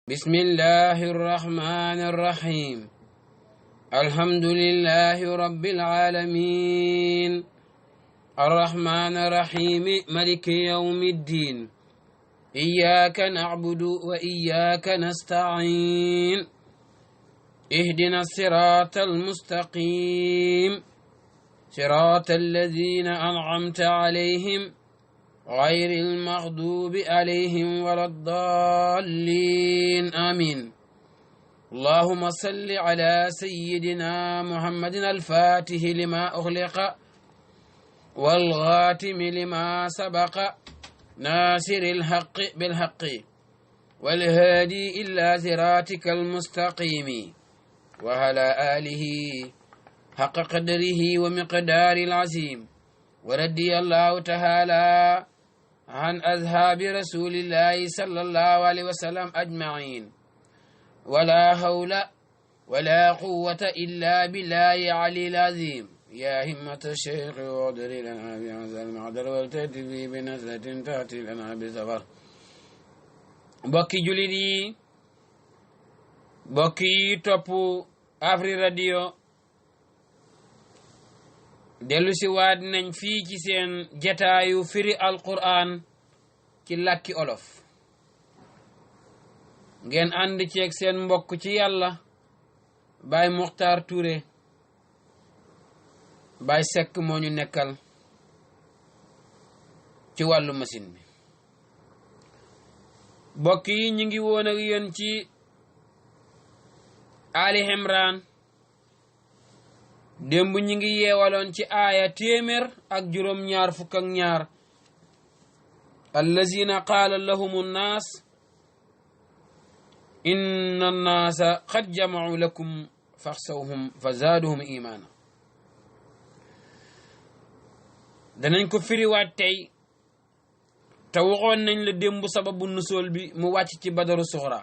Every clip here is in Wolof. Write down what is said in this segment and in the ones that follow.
بسم الله الرحمن الرحيم الحمد لله رب العالمين الرحمن الرحيم ملك يوم الدين إياك نعبد وإياك نستعين اهدنا الصراط المستقيم صراط الذين أنعمت عليهم غير المغضوب عليهم ولا الضالين آمين اللهم صل على سيدنا محمد الفاتح لما أغلق والغاتم لما سبق ناصر الحق بالحق والهادي إلى صراطك المستقيم وعلى آله حق قدره ومقدار العظيم ورضي الله تعالى عن أصحاب رسول الله صلى الله عليه وسلم أجمعين ولا حول ولا قوة إلا بالله العلي العظيم يا همة الشيخ واغفر لنا بهذا المعذر والتأتي بنزلة تأتي لنا بسفر mbokki julit yi mbokk yi topp Afrique Radio dellu si waat nañ fii ci seen jataayu firi alquran ci làkki olof ngeen ànd ceeg seen mbokk ci yàlla Baay Muxtaar Touré Baay Sekk moo ñu nekkal ci wàllu machine bi mbokk yi ñu ngi woon ak yéen ci Ali Imran démb ñi ngi yeewaloon ci aaya téeméer ak juróom ñaar fukk ak ñaar allazina qaala lahumu nnaas inna nnaasa qad jamacuu lakum faxsawhum fa zaaduhum imaana danañ ko firiwaat tey te waxoon nañ la démb sababu nusool bi mu wàcc ci badaru suxra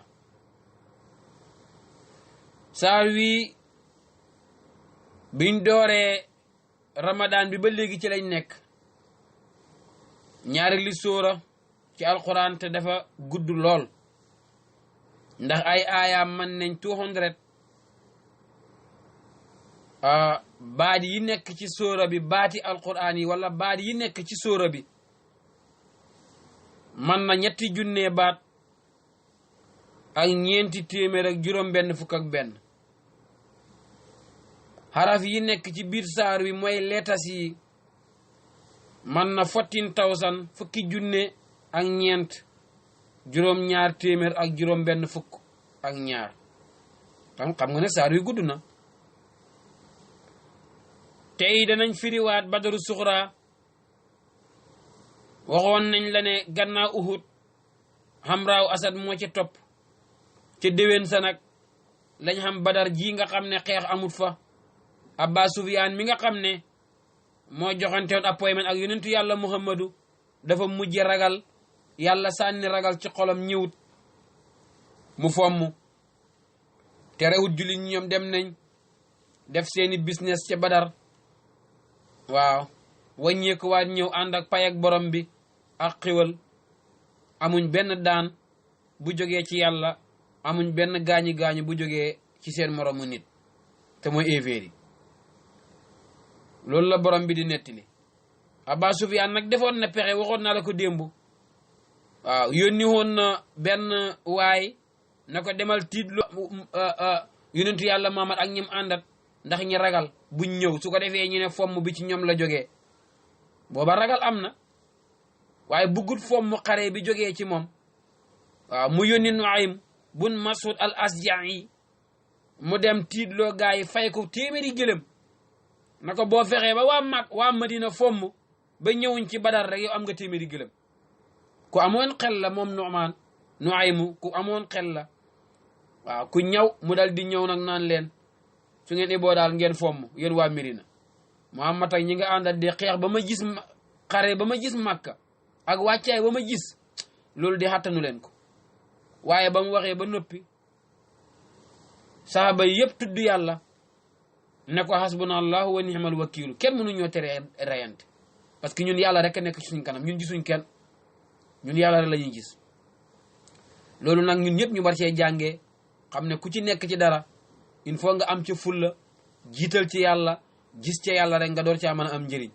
saar wi biñ dooree ramadan bi ba léegi ci lañ nekk ñaari li sóora ci alquran te dafa gudd lool ndax ay aayaam man nañ 200 baat yi nekk ci sóora bi baati alquran yi wala baat yi nekk ci sóora bi man na 3 junne baat ak 4 téeméer ak juróom benn fukk ak benn xaraf yi nekk ci biir saar wi mooy leetas yi man na 14,000 fukki junne ak ñeent juróom ñaar téeméer ak juróom benn fukk ak ñaar xam nga ne saar wi gudd na tey danañ firiwaat badaru suxra waxoon nañ la ne gannaaw Uhud Hamraaw Asad moo ca topp ca déwén sa nag lañ xam badar ji nga xam ne xeex amut fa Abba Sufyaan mi nga xam ne moo joxantewoon appointment ak yonentu yàlla Muhammadu dafa mujj ragal yàlla sànni ragal ci xolam ñëwut mu fomm te rewut jullit ñoom dem nañ def seeni business ca badar waaw wàññeeku waat ñëw ànd ak pay ak borom bi ak xiwal amuñ benn daan bu jógee ci yàlla amuñ benn gaañu bu jógee ci seen moromu nit te mooy évéer yi loolu la borom bi di nettali Abba Sufyaan nag defoon na pexe waxoon naa la ko démb waaw yónni woon na benn waay na ko demal tiitlo yonentu yàlla Muhammad ak ñim àndat ndax ñi ragal buñ ñëw su ko defee ñu ne fomm bi ci ñoom la jógee booba ragal am na waaye buggut fomm xare bi jógee ci moom waaw mu yónni Nuaym bun Mas'ud al Asja'i mu dem tiitloo gaa yi fay ko téeméeri gëlëm na ko boo fexee ba waa Madina fomm ba ñëwuñ ci badar rek yow am nga téeméeri gëlëm ku amoon xel la moom Nuaymu ku amoon xel la waaw ku ñaw mu dal di ñëw nag naan leen su ngeen iboo daal ngeen fomm yéen waa Medina Muhammad ak ñi nga àndal di xeex ba ma gis xare ba ma gis Makka ak wàccaay ba ma gis loolu di xattanu leen ko waaye ba mu waxee ba noppi saxaaba yi yëpp tudd yàlla ne ko hasbuna allahu wa ni'mal wakiilu kenn mënu ñoo tere reyante parce que ñun yàlla rek a nekk ci suñ kanam ñun gisuñ kenn ñun yàlla rek la ñuy gis loolu nag ñun ñëpp ñu war cee jàngee xam ne ku ci nekk ci dara il faut nga am ci fulla jiital ci yàlla gis ca yàlla rek nga door caa mën a am njëriñ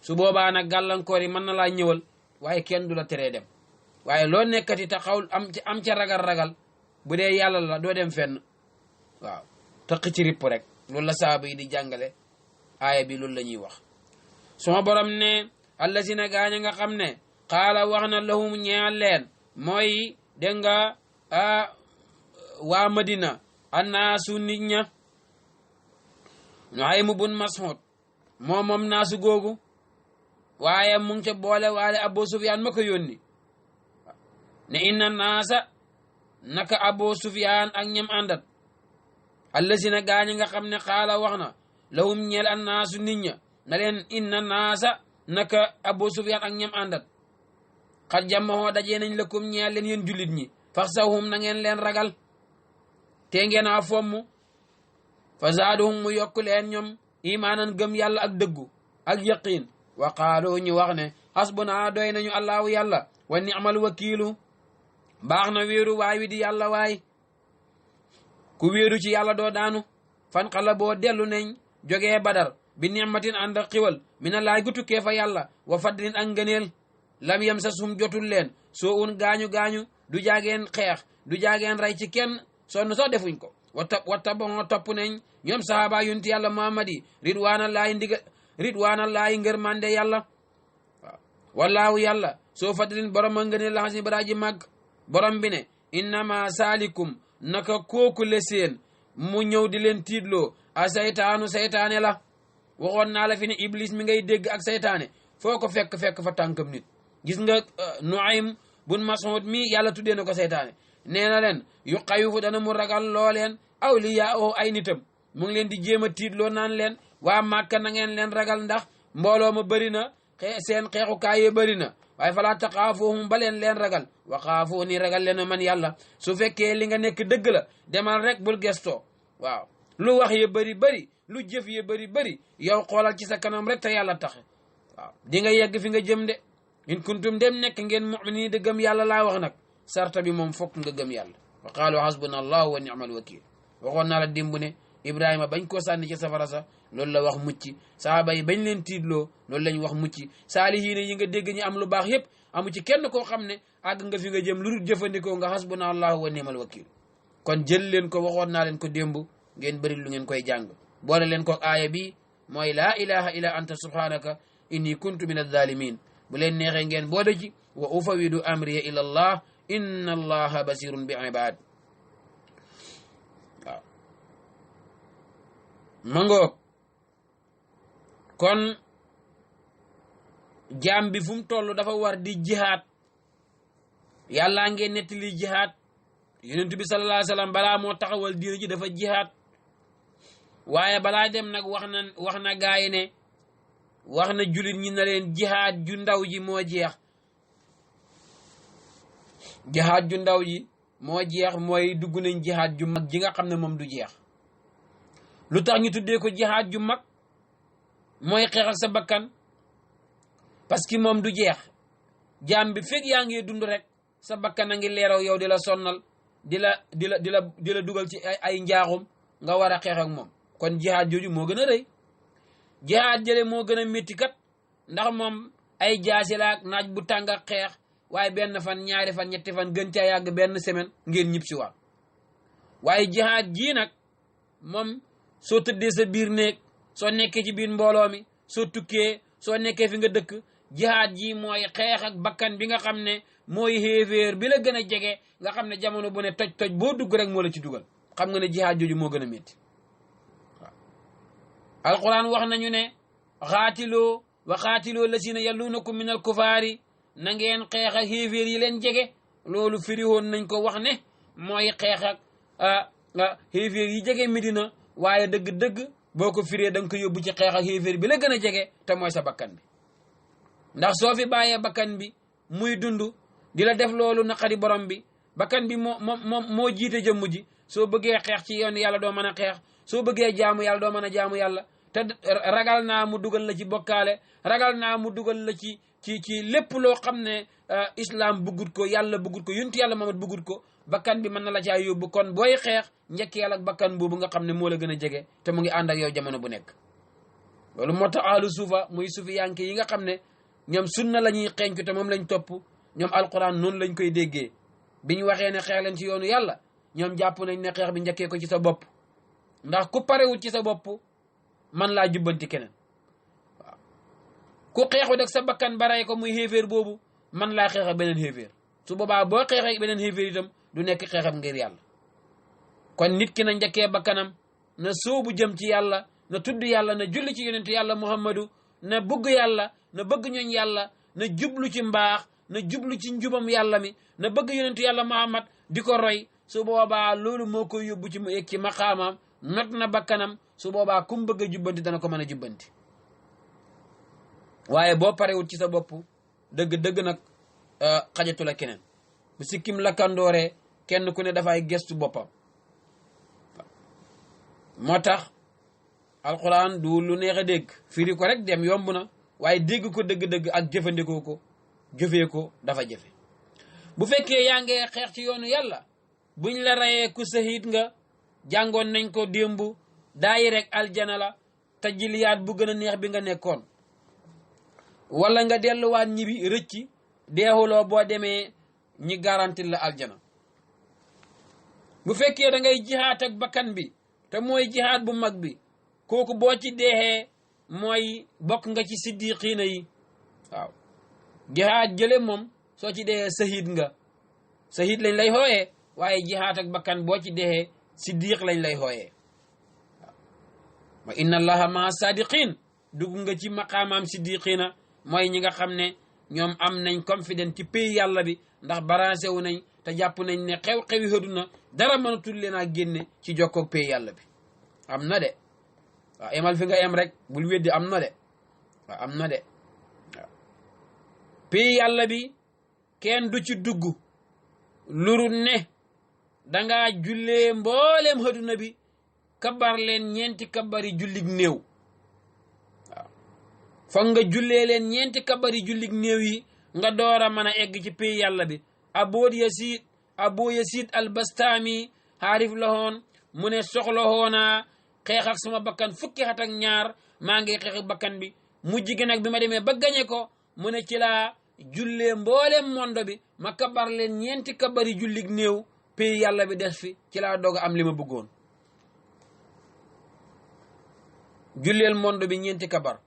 su boobaa nag gàllankoor yi mën na laa ñëwal waaye kenn du la teree dem waaye loo nekkati te xaw am ca ragal bu dee yàlla la doo dem fenn waaw tëq ci ripp rek loolu la saaba yi di jàngale aaya bi loolu la ñuy wax suma borom ne allazina gaaña nga xam ne qaala wax na lahum ñeel leen mooy dégg nga waa Madina annaasu nit ña Nuaym bun Mas'ud moom naasu googu waaye mu ngi ca boole waale Abu Sufyaan ma ko yónni ne inna naasa naka Abu Sufyaan ak ñam àndat allazina gaaña nga xam ne xaala wax na lahum ñeel annaasu nit ña na leen inna naasa naka Abu Sufyaan ak ñam àndat xat jammaxoo dajee nañ lëkkum ñeel leen yéen jullit ñi faxsawhum na ngeen leen ragal te ngeen a fomm fa zaaduhum mu yokk leen ñoom imaanan gëm yàlla ak dëggu ak yaqiin wa qaalu ñu wax ne hasbuna doy nañu allahu yàlla wa ni'mal wakiilu baax na wéeru waay wi di yàlla waay ku wéeru ci yàlla doo daanu fan xala boo dellu nañ jógee badar bi ni'matin ànd ak xiwal mina laay gu tukkee fa yàlla wa fadlin ak ngëneel lam yem sa sum jotul leen soo un gaañu du jaageen xeex du jaageen rey ci kenn sonn sax defuñ ko wata bon topp nañ ñoom sahaba yunti yàlla muhammad yi ridwaana laayi ngër mande yàlla waaw wallaahu yàlla soo fadlin borom a ngëneel la xas ni baraaji màgg borom bi ne innama saalikum naka kooku le seen mu ñëw di leen tiitloo a saytaane la waxoon naa la fi ne iblis mi ngay dégg ak saytaane foo ko fekk fa tànkam nit gis nga Nuaym bun Mas'ud mi yàlla tuddee na ko saytaane nee na leen yu xawifu dana mu ragal loo leen awliyaa ay nitam mu ngi leen di jéem a tiitloo naan leen waa Màkka na ngeen leen ragal ndax mbooloo ma bëri na seen xeexukaay yi bëri na waaye falaa taxaafuhum ba leen ragal wa xaafuuni ragal leen man yàlla su fekkee li nga nekk dëgg la demal rek bul gestoo waaw lu wax ye bëri lu jëf ye bëri yow xoolal ci sa kanam rek te yàlla tax waaw di nga yegg fi nga jëm de in kuntum dem nekk ngeen mu'minin de gëm yàlla laa wax nag sarta bi moom fokk nga gëm yàlla wa qaalu hasbuna allahu wa ni'mal wakil waxoon naa la dimbu ne Ibrahima bañ koo sànni ci safara sa loolu la wax mucc sahaaba yi bañ leen tiidloo loolu lañ wax mucc saalihiina yi nga dégg ñi am lu baax yépp amu ci kenn koo xam ne àgg nga fi nga jëm lu dul jëfandikoo nga hasbuna allahu wa ni'mal wakil kon jël leen ko waxoon naa leen ko démb ngeen bëri lu ngeen koy jàng boole leen ko aaya bi mooy laa ilaha illa anta subhanaka inni kuntu min adh-dhalimin bu leen neexee ngeen boole ci wa ufawidu amriya ila allah inna allaha basirun bi ibad waaw mangoog kon jaam bi fu mu toll dafa war di jihaad yàlla ngeen nettali jihaad yonent bi sallallahu alayhi wa sallam balaa moo taxawal diina ji dafa jihaad waaye balaa dem nag wax na gaay ne wax na julit ñi na leen jihaad ju ndaw ji moo jeex jihaad ju ndaw ji moo jeex mooy dugg nañ jihaad ju mag ji nga xam ne moom du jeex lu tax ñu tuddee ko jihaad ju mag mooy xeexal sa bakkan parce que moom du jeex jaam bi fekk yaa ngi dund rek sa bakkan a ngi leeraw yow di la sonnal di la dugal ci ay njaaxum nga war a xeex ak moom kon jihaad jooju moo gën a rëy jihaad jële moo gën a métti kat ndax moom ay jaasi la ak naaj bu tàng ak xeex waaye benn fan ñaari fan ñetti fan gën caa yàgg benn semaine ngeen ñib si waat waaye jihaad jii nag moom soo tëddee sa biir néeg soo nekkee ci biir mbooloo mi soo tukkee soo nekkee fi nga dëkk jihaad ji mooy xeex ak bakkan bi nga xam ne mooy xéeféer bi la gën a jege nga xam ne jamono bu ne toj boo dugg rek moo la ci dugal xam nga ne jihaad jooju moo gën a métti waaw alquran wax nañu ne xaatiloo wa xaatiloo lasina yalluunakum min al kufaari na ngeen xeex ak xéeféer yi leen jege loolu firi woon nañ ko wax ne mooy xeex ak xéeféer yi jege Medina waaye dëgg-dëgg boo ko firee da nga ko yóbbu ci xeex ak xéeféer bi la gën a jege te mooy sa bakkan bi ndax soo fi bàyyee bakkan bi muy dund di la def loolu naqari borom bi bakkan bi moo jiite jëmm ji soo bëggee xeex ci yoon yàlla doo mën a xeex soo bëggee jaamu yàlla doo mën a jaamu yàlla te ragal naa mu dugal la ci bokkaale ragal naa mu dugal la ci lépp loo xam ne islam bëggut ko yàlla bëggut ko yonent yàlla Muhammad bëggut ko bakkan bi mën na la caa yóbbu kon booy xeex njëkkeel ak bakkan boobu nga xam ne moo la gën a jege te mu ngi ànd ak yow jamono bu nekk loolu moo tax ahlu suufa muy suufi yanke yi nga xam ne ñoom sunna la ñuy xeeñcu te moom lañ topp ñoom alquran noonu lañ koy déggee biñ waxee ne xeex leen ci yoonu yàlla ñoom jàpp nañ ne xeex bi njëkkee ko ci sa bopp ndax ku parewut ci sa bopp man laa jubbanti keneen waaw ku xeexu dek sa bakkan baray ko muy xéeféer boobu man laa xeex ak beneen xéeféer su boobaa boo xeexee beneen xéeféer itam du nekk xeexam ngir yàlla kon nit ki na njëkkee bakkanam na soobu jëm ci yàlla na tudd yàlla na julli ci yonentu yàlla muhammadu na bëgg yàlla na bëgg ñooñ yàlla na jublu ci mbaax na jublu ci njubam yàlla mi na bëgg yonentu yàlla muhammad di ko roy su boobaa loolu moo koy yóbbu ci mu yegg ci maqaamam not na bakkanam su boobaa kum bëgg a jubbanti dana ko mën a jubbanti waaye boo parewut ci sa bopp dëgg nag xajatu la keneen bu sikkim la kandooree kenn ku ne dafay gestu boppam moo tax alquran du lu neex a dégg firi ko rek dem yomb na waaye dégg ko dëgg ak jëfandikoo ko jëfee ko dafa jafe bu fekkee yaa ngi xeex ci yoonu yàlla buñ la rayee ku sahid nga jàngoon nañ ko démb daayi rek aljana la tajiliyaat bu gën a neex bi nga nekkoon wala nga delluwaat ñibi rëcci deexuloo boo demee ñi garantil la aljana bu fekkee da ngay jihaat ak bakkan bi te mooy jihaat bu mag bi kooku boo ci deexee mooy bokk nga ci siddiqiina yi waaw jihaat jële moom soo ci deexee sahid nga sahid lañ lay xooyee waaye jihaat ak bakkan boo ci deexee siddiq lañ lay xooyee waaw wa inna allaha maa sadiqin dugg nga ci maqaamaam siddiqiina mooy ñi nga xam ne ñoom am nañ confidence ci pays yàlla bi ndax barancé wu nañ te jàpp nañ ne xew-xewi xëduna dara mënatul leen a génne ci jokkoog pays yàlla bi am na de waaw emal fi nga em rek bul weddi am na de waaw am na de waaw pays yàlla bi kenn du ci dugg luru ne dangaa jullee mbooleem xëduna bi kabar leen ñeenti kabari jullig néew waaw foog nga jullee leen ñeenti kabari jullig néew yi nga door a mën a egg ci pays yàlla bi Abu Yasid al-Bastami xaarif la woon mu ne soxla woonaa xeex ak sama bakkan fukki at ak ñaar maa ngi xeex ak bakkan bi mujj gi nag bi ma demee ba gañe ko mu ne ci laa jullee mbooleem mondo bi ma kabar leen ñeenti kabari jullig néew pays yàlla bi des fi ci laa doog a am li ma bëggoon julleel mondo bi ñeenti kabar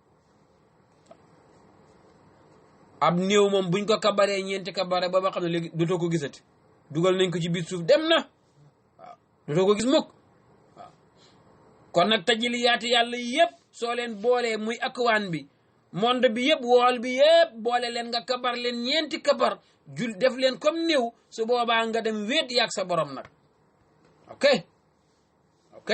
ab néew moom buñ ko kabaree ñeenti kabare ba xam ne léegi dootoo ko gisati dugal nañ ko ci biir suuf dem na waaw dootoo ko gis mukk waaw kon nag tajiliyaati yàlla yëpp soo leen boolee muy akwaan bi monde bi yëpp wool bi yëpp boole leen nga kabar leen ñeenti kabar jul def leen comme néew su boobaa nga dem wéet yaag sa borom nag ok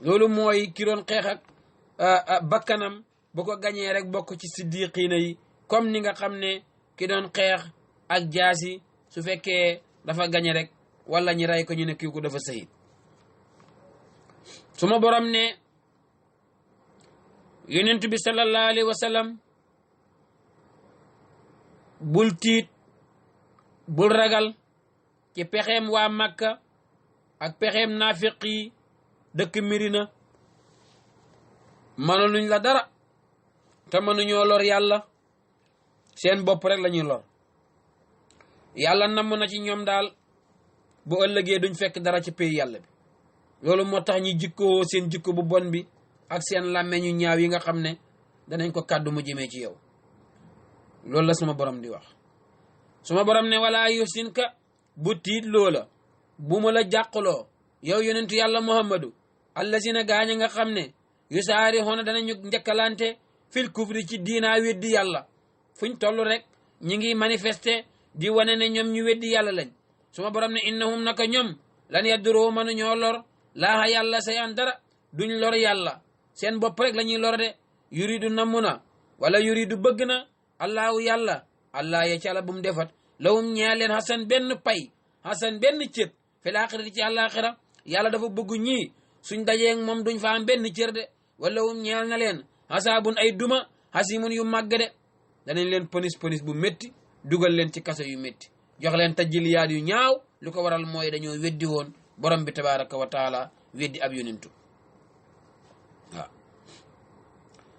loolu mooy ki doon xeex ak bakkanam bu ko gañee rek bokk ci siddiqiina yi comme ni nga xam ne ki doon xeex ak jaasi su fekkee dafa gañe rek wala ñi ray ko ñu ne kii ko dafa sahid suma borom ne yonent bi sallallahu alayhi wa sallam bul tiit bul ragal ci pexeem waa Makka ak pexeem naafiq yi dëkk Medina mënaluñ la dara te mënuñoo lor yàlla seen bopp rek la ñuy lor yàlla namm na ci ñoom daal bu ëllëgee duñ fekk dara ci pays yàlla bi loolu moo tax ñi jikkoo seen jikko bu bon bi ak seen làmmeñu ñaaw yi nga xam ne danañ ko kàddu mu jëmee ci yow loolu la suma borom di wax suma borom ne wala yusinka bu tiit loola bu ma la jàqloo yow yonentu yàlla muhammadu allazina gaañ nga xam ne yu saari xoona danañu njëkkalante fil kufri ci diinaa weddi yàlla fuñ toll rek ñi ngi manifester di wane ne ñoom ñu weddi yàlla lañ suma borom ne innahum naka ñoom lan yadduroo mënu ñoo lor laaha yàlla say an dara duñ lor yàlla seen bopp rek la ñuy lor de yuridu namm na wala yuridu bëgg na allahu yàlla allah ya ci àlla bu mu defat lawum ñeel leen hasan benn pay hasan benn cër fil aaxirati ci àllaaxira yàlla dafa bëgg ñii suñ dajeeg moom duñ fa am benn cër de wala wum ñeel na leen hasaabun ay duma hasimun yu màgg de danañ leen ponis bu métti dugal leen ci kaso yu métti jox leen tajiliyaat yu ñaaw lu ko waral mooy dañoo weddi woon borom bi tabaraka wa taala weddi ab yonentu waaw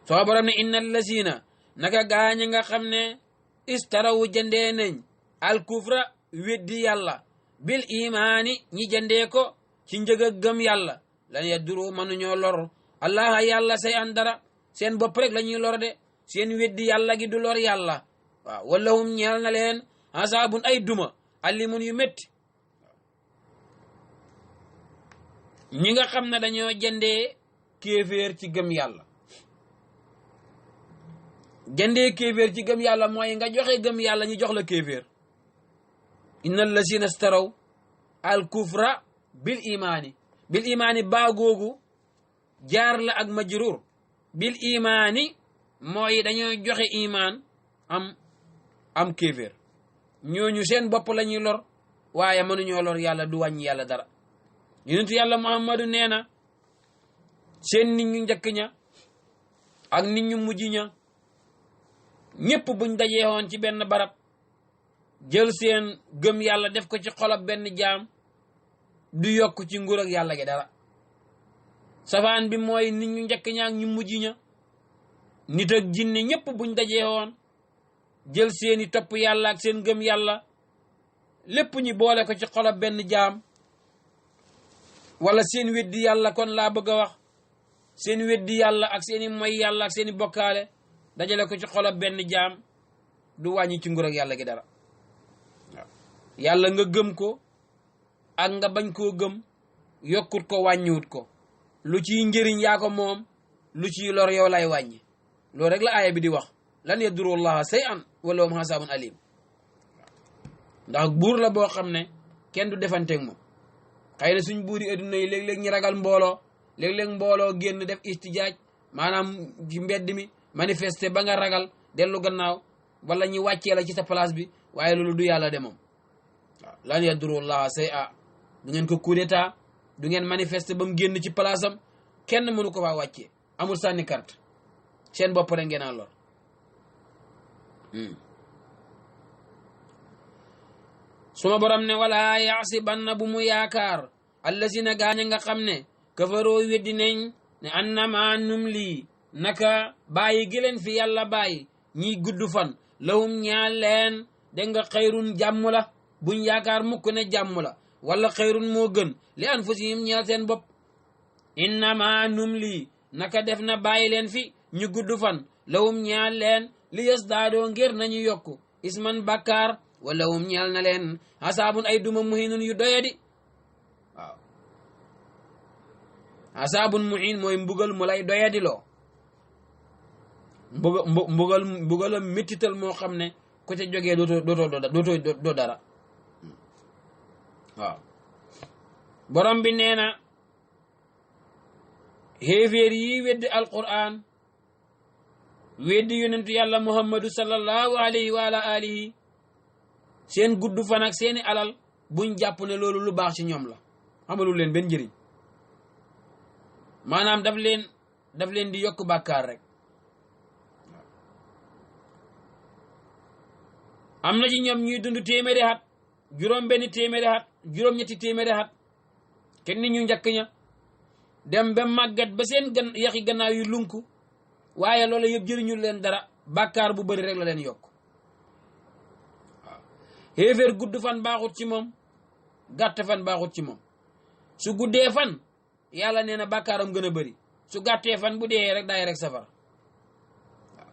soo borom ne inna allazina naka gaañi nga xam ne istarawu jëndee nañ alkufra weddi yàlla bil imaani ñi jëndee ko ci njëg a gëm yàlla lan yaduru mënuñoo lor allah yàlla say an dara seen bopp rek la ñuy lor de seen weddi yàlla gi du lor yàlla waaw wala hum ñeel na leen asaabun ay duma alimun yu métti ñi nga xam ne dañoo jëndee kéeféer ci gëm yàlla jëndee kéeféer ci gëm yàlla mooy nga joxe gëm yàlla ñu jox la kéeféer inna allazina staraw al kufra bil imaani baa googu jaar la ak majrur bil imaani mooy dañoo joxe imaan am kéeféer ñooñu seen bopp la ñuy lor waaye mënuñoo lor yàlla du wàññi yàlla dara yonentu yàlla muhammadu nee na seen nit ñu njëkk ña ak nit ñu mujj ña ñëpp buñ dajee woon ci benn barab jël seen gëm yàlla def ko ci xolab benn jaam du yokk ci nguur ak yàlla gi dara safaan bi mooy nit ñu njëkk ña ak ñu mujj ña nit ak jinne ñëpp buñ dajee woon jël seeni topp yàlla ak seen gëm yàlla lépp ñi boole ko ci xolab benn jaam wala seen weddi yàlla kon laa bëgg a wax seen weddi yàlla ak seeni moy yàlla ak seeni bokkaale dajale ko ci xolab benn jaam du wàññi ci nguur ak yàlla gi dara waaw yàlla nga gëm ko ak nga bañ koo gëm yokkut ko wàññiwut ko lu ciy njëriñ yaa ko moom lu ciy lor yow lay wàññi loolu rek la aaya bi di wax lan yaduru llaha shay'an wa lahum hasaabun alim ndax buur la boo xam ne kenn du defanteeg moom xëy na suñ buuri adduna yi léeg-léeg ñi ragal mbooloo léeg-léeg mbooloo génn def istijaaj maanaam ci mbedd mi manifester ba nga ragal dellu gannaaw wala ñi wàccee la ci sa place bi waaye loolu du yàlla de moom waaw lan yaduru llaha shay'an du ngeen ko coup d'état du ngeen manifester ba mu génn ci place am kenn mënu ko faa wàccee amul sànni carte seen bopp rek ngeen a lor suma borom ne wala yaasibanna bu mu yaakaar allazina gaaña nga xam ne kafaroo weddi nañ ne annama numli naka bàyyi gi leen fi yàlla bàyyi ñiy gudd fan lahum ñaal leen dégg nga xayrun jàmm la buñ yaakaar mukk ne jàmm la wala xayrun moo gën li anfusihim ñaal seen bopp innama numli naka def na bàyyi leen fi ñu gudd fan lahum ñaal leen li yasdaadoo ngir nañu yokku isman bakkaar wala hum ñeel na leen asaabun ay duma muhinun yu doyadi waaw asaabun muhin mooy mbugal mu lay doyadi loo mbugalam méttital moo xam ne ku ca jógee dootoo dara waaw borom bi nee na xéeféer yi weddi alquran weddi yonentu yàlla muhammadu sallallahu alayhi wa ala alihi seen gudd fan ak seeni alal buñ jàpp ne loolu lu baax ci ñoom la amalu leen benn njëriñ maanaam daf leen di yokk bàkkaar rek am na ci ñoom ñuy dund téeméeri at juróom benn téeméeri at juróom ñetti téeméeri at kenn nit ñu njëkk ña dem ba màggat ba seen yaxi gannaaw yu lunku waaye loolu yëpp jëriñul leen dara bàkkaar bu bëri rek la leen yokk xéeféer gudd fan baaxut ci moom gàtt fan baaxut ci moom su guddee fan yàlla nee na bàkkaaram gën a bëri su gàttee fan bu dee rek daay rek safara waaw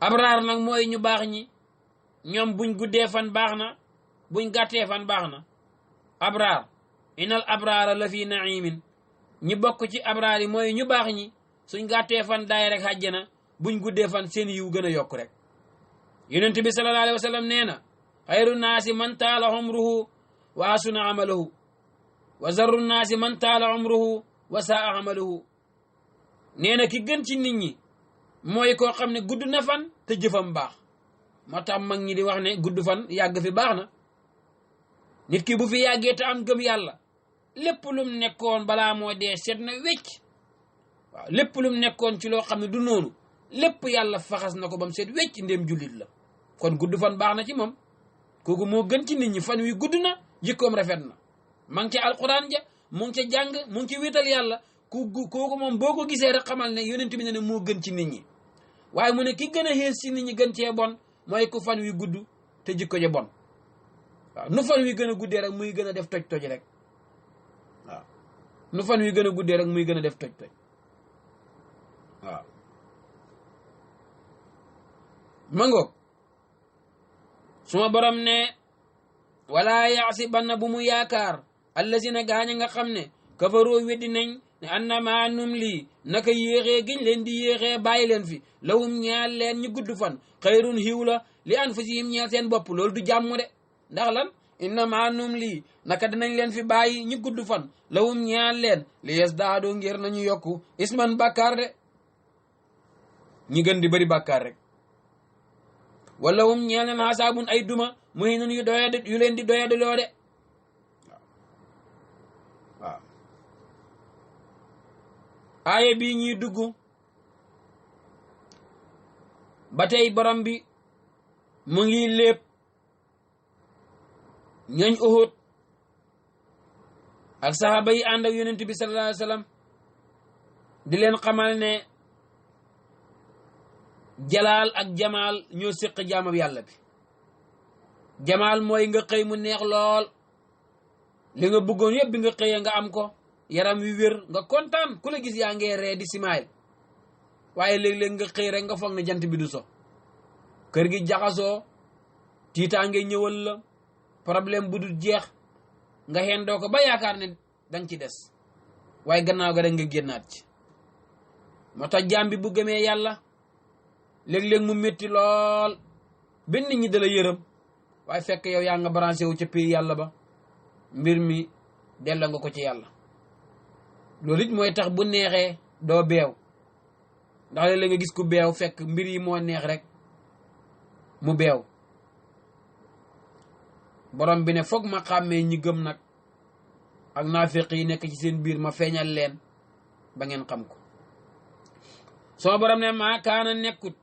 abraar nag mooy ñu baax ñi ñoom buñ guddee fan baax na buñ gàttee fan baax na abraar inal abraara la fi naimin ñi bokk ci abraar yi mooy ñu baax ñi suñ gàttee fan daay rek xàjjana buñ guddee fan seen yiw gën a yokk rek yonent bi sallallahu alayhi wa sallam nee na xayru naasi man taala umruhu wa hasuna amaluhu wa zarru naasi man taala umruhu wa saa amaluhu nee na ki gën ci nit ñi mooy koo xam ne gudd na fan te jëfam baax moo tax mag ñi di wax ne gudd fan yàgg fi baax na nit ki bu fi yàggee te am gëm yàlla lépp lum nekkoon balaa moo dee seet na wecc waaw lépp lum nekkoon ci loo xam ne du noonu lépp yàlla faxas na ko ba mu seet wecc ndéem jullit la kon gudd fan baax na ci moom kooku moo gën ci nit ñi fan wi gudd na jikkoom rafet na ma ngi ci alquran ja mu ngi ca jàng mu ngi ci wéetal yàlla kooku moom boo ko gisee rek xamal ne yonent bi ne moo gën ci nit ñi waaye mu ne ki gën a xees ci nit ñi gën cee bon mooy ku fan wi gudd te jikko ja bon waaw nu fan wi gën a guddee rek muy gën a def toj rek waaw nu fan wi gën a guddee rek muy gën a def toj waaw mangoog suma borom ne wala yaasibanna bu mu yaakaar allazina gaaña nga xam ne kafaroo weddi nañ ne annama num lii naka yéexee giñ leen di yéexee bàyyi leen fi lawum ñeel leen ñu gudd fan xayrun xiw la li anfusihim ñeel seen bopp loolu du jàmm de ndax lan innama num lii naka dinañ leen fi bàyyi ñu gudd fan lawum ñeel leen li yasdaadoo ngir nañu yokku isman bàkkaar de ñi gën di bëri bàkkaar rek wala wum ñeel leen xasaabun ay duma muy nun yu leen di doyadiloo de waaw aaya bii ñuy dugg ba tey borom bi mu ngi lépp ñooñ Uhud ak saxaaba yi ànd ak yonent bi sallallahu alayhi wa sallam di leen xamal ne jalaal ak jamaal ñoo séq jaamab yàlla bi jamaal mooy nga xëy mu neex lool li nga bëggoon yëpp bi nga xëyee nga am ko yaram wi wér nga kontaan ku la gis yaa ngee ree di simaayil waaye léeg-léeg nga xëy rek nga foog ne jant bi du so kër gi jaxasoo tiitaange ñëwal la problème bu dul jeex nga xendoo ko ba yaakaar ne danga ci des waaye gannaaw ga rek nga génnaat ci moo tax jaam bi bu gëmee yàlla léeg-léeg mu métti lool benn nit ñi da la yërëm waaye fekk yow yaa nga branché wu ca pays yàlla ba mbir mi delloo nga ko ci yàlla loolu it mooy tax bu neexee doo beew ndax léeg-léeg nga gis ku beew fekk mbir yi moo neex rek mu beew borom bi ne foog ma xàmmee ñi gëm nag ak naafiq yi nekk ci seen biir ma feeñal leen ba ngeen xam ko soo borom ne maa kaana nekkut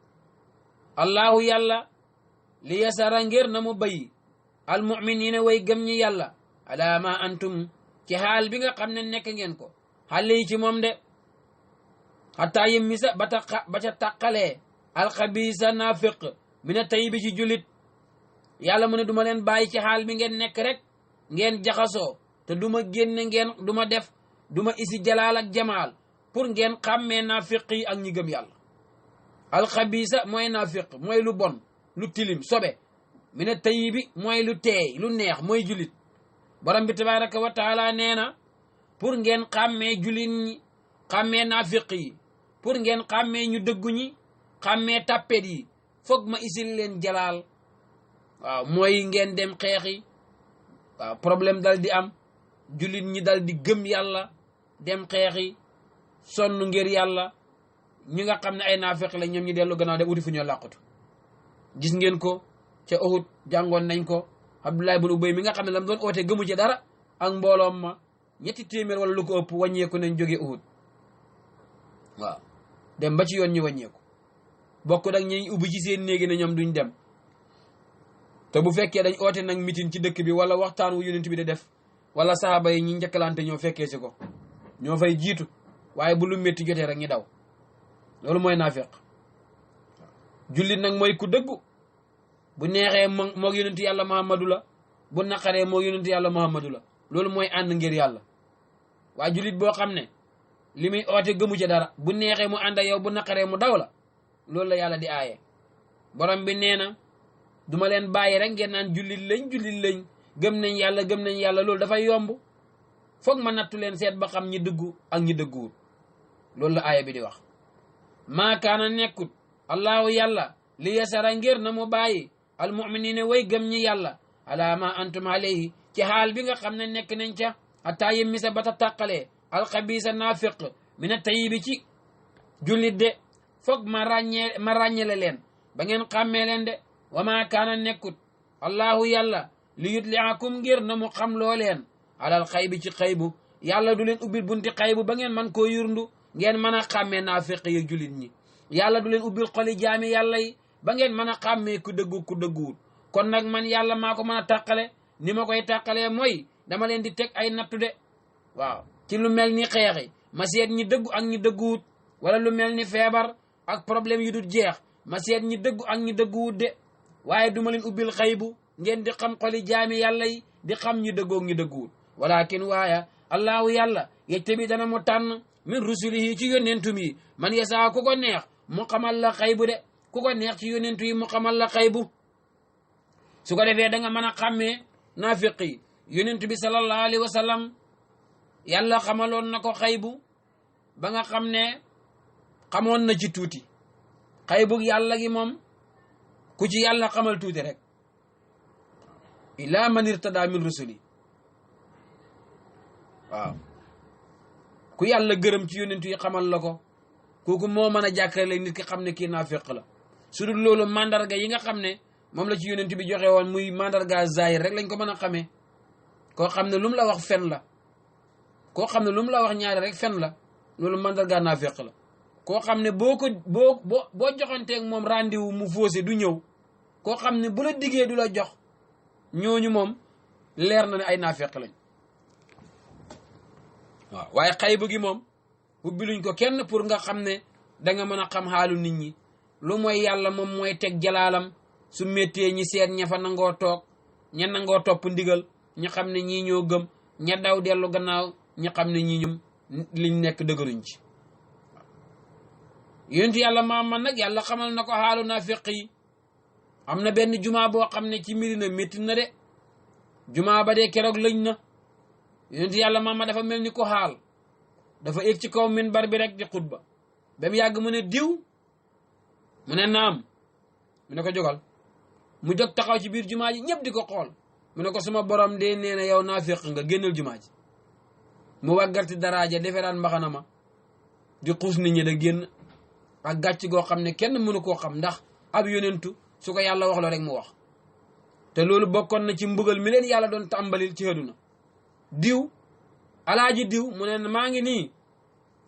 allahu yàlla li yasara ngir na mu bayi almuminina way gëm ñi yàlla ala ma antum ci xaal bi nga xam ne nekk ngeen ko xale yi ci moom de xataa yim misa ba ca tàqalee alxabisa naafiq mi ne tey bi ci julit yàlla mu ne duma leen bàyyi ci xaal bi ngeen nekk rek ngeen jaxasoo te duma génne ngeen duma def duma isi jalaal ak jamaal pour ngeen xàmmee naafiq yi ak ñi gëm yàlla alxabisa mooy naafiq mooy lu bon lu tilim sobe mi ne tey bi mooy lu teey lu neex mooy julit borom bi tabaraka wa taala nee na pour ngeen xàmmee julit ñi xàmmee naafiq yi pour ngeen xàmmee ñu dëggu ñi xàmmee tappet yi foog ma isil leen jalaal waaw mooy ngeen dem xeexi waaw problème dal di am julit ñi dal di gëm yàlla dem xeexi sonn ngir yàlla ñi nga xam ne ay naafiq la ñoom ñi dellu gannaaw de uti fu ñoo làqutu gis ngeen ko ca Uhud jàngoon nañ ko Abdullah ibn Ubay mi nga xam ne lam doon oote gëmu ci dara ak mbooloom ma 300 wala lu ko ëpp wàññeeku nañ jóge Uhud waaw dem ba ci yoon ñu wàññeeku bokk nag ñi ubbi ci seen néegi ne ñoom duñ dem te bu fekkee dañ oote nag mitin ci dëkk bi wala waxtaan wu yonent bi de def wala sahaaba yi ñi njëkkalante ñoo fekkee si ko ñoo fay jiitu waaye bu lu métti jotee rek ñi daw loolu mooy naafiq jullit nag mooy ku dëggu bu neexee moog yonentu yàlla muhammadu la bu naqaree moog yonentu yàlla muhammadu la loolu mooy ànd ngir yàlla waaye jullit boo xam ne li muy oote gëmu ca dara bu neexee mu ànd ak yow bu naqaree mu daw la loolu la yàlla di aaye borom bi nee na duma leen bàyyi rek ngeen naan jullit lañ gëm nañ yàlla loolu dafay yomb foog ma nattu leen seet ba xam ñi dëggu ak ñi dëgguwul loolu la aaya bi di wax maa kaana nekkut allahu yàlla li yasara ngir na mu bàyyi almuminina way gëm ñi yàlla ala ma antum alayhi ci xaal bi nga xam ne nekk nañ ca ataa yim misa ba ta tàqalee alxabisa naafiq mina tayibi ci jullit de foog ma ràññele leen ba ngeen xàmmee leen de wa maa kaana nekkut allahu yàlla li yutliakum ngir na mu xam loo leen alal xaybi ci xaybu yàlla du leen ubbil bunti xaybu ba ngeen man koo yurndu ngeen mën a xàmmee naafiq yi jullit ñi yàlla du leen ubbil xoli jaami yàlla yi ba ngeen mën a xàmmee ku dëggu ku dëgguwul kon nag man yàlla maa ko mën a tàqale ni ma koy tàqalee mooy dama leen di teg ay nattu de waaw ci lu mel ni xeexi ma seet ñi dëggu ak ñi dëgguwut wala lu mel ni feebar ak problème yu dul jeex ma seet ñi dëggu ak ñi dëgguwut de waaye duma leen ubbil xaybu ngeen di xam xoli jaami yàlla yi di xam ñi dëggoog ñi dëgguwut walakin waaya allahu yàlla yejtabi dana mu tànn min rusulihi ci yónnentum yi man yasaa ku ko neex mu xamal la xaybu de ku ko neex ci yónnentu yi mu xamal la xaybu su ko defee da nga mën a xàmmee naafiq yi yónnentu bi sallallahu alayhi wa sallam yàlla xamaloon na ko xaybu ba nga xam ne xamoon na ci tuuti xaybu yàlla gi moom ku ci yàlla xamal tuuti rek illa man irtada min rusuli waaw ku yàlla gërëm ci yónnentu yi xamal la ko kooku moo mën a jàkkaarloo nit ki xam ne kii naafiq la su dul loolu mandarga yi nga xam ne moom la ci yónnentu bi joxe woon muy mandarga zahir rek lañ ko mën a xamee koo xam ne lu mu la wax fen la koo xam ne lu mu la wax ñaari rek fen la loolu mandarga naafiq la koo xam ne boo joxanteeg moom rendez-vous mu faussé du ñëw koo xam ne bu la diggee du la jox ñooñu moom leer na ne ay naafiq lañ waaw waaye xaybu gi moom ubbiluñ ko kenn pour nga xam ne da nga mën a xam xaalu nit ñi lu mooy yàlla moom mooy teg jalaalam su méttee ñi seet ña fa nangoo toog ña nangoo topp ndigal ña xam ne ñii ñoo gëm ña daw dellu gannaaw ña xam ne ñii ñoom liñ nekk dëgëruñ ci yonent yàlla Muhammad nag yàlla xamal na ko xaalu naafiq yi am na benn jumaa boo xam ne ci Medina métti na de jumaa ba dee keroog lëñ na yonent yàlla Muhammad dafa mel ni ko xaal dafa yëg ci kaw minbar bi rek di xutba ba mu yàgg mu ne diw mu ne naam mu ne ko jógal mu jóg taxaw ci biir jumaa ji ñëpp di ko xool mu ne ko suma borom de nee na yow naafiq nga génnal jumaa ji mu wàggarti daraaja deferaan mbaxana ma di xuus nit ñi da génn ak gàcc goo xam ne kenn mënu koo xam ndax ab yonentu su ko yàlla wax la rek mu wax te loolu bokkoon na ci mbugal mi leen yàlla doon tàmbalil ci àdduna diw alaaji diw mu ne maa ngi nii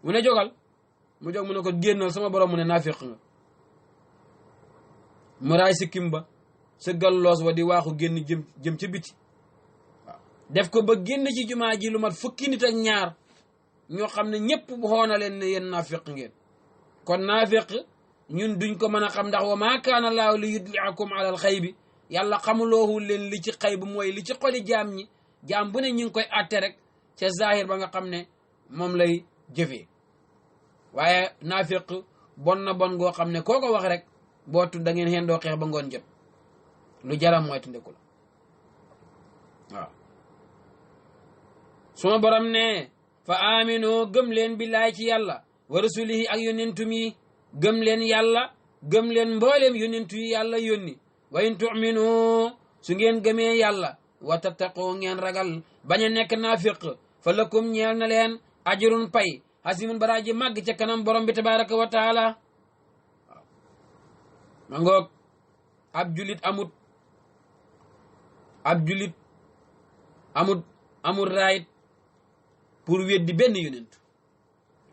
mu ne jógal mu jóg mu ne ko génnal sama borom mu ne naafiq nga mu raay sikkim ba sëggal loos wa di waaxu génn jëm ca biti waaw def ko ba génn ci jumaa ji lu mat fukki nit ak ñaar ñoo xam ne ñëpp xoona leen ne yéen naafiq ngeen kon naafiq ñun duñ ko mën a xam ndax wa maa kaana laahu li yudliakum ala al xaybi yàlla xamuloohu leen li ci xayb mooy li ci xoli jaam ñi jaam bu ne ñu ngi koy atte rek ca zahir ba nga xam ne moom lay jëfee waaye naafiq bon na bon goo xam ne koo ko wax rek bootu da ngeen xendoo xeex ba ngoon jot lu jaram mooy tundeku la waaw suma borom ne fa amino gëm leen billaay ci yàlla wa rasulihi ak yónnentum yi gëm leen yàlla gëm leen mbooleem yónnentu yi yàlla yónni wa in tu'minu su ngeen gëmee yàlla wa tattaqoo ngeen ragal bañ a nekk naafiq fa lakum ñeel na leen ajrun pay hasimun baraaji màgg ca kanam borom bi tabaraka wa taala waaw ma ngoog ab julit amut raayit pour weddi benn yonent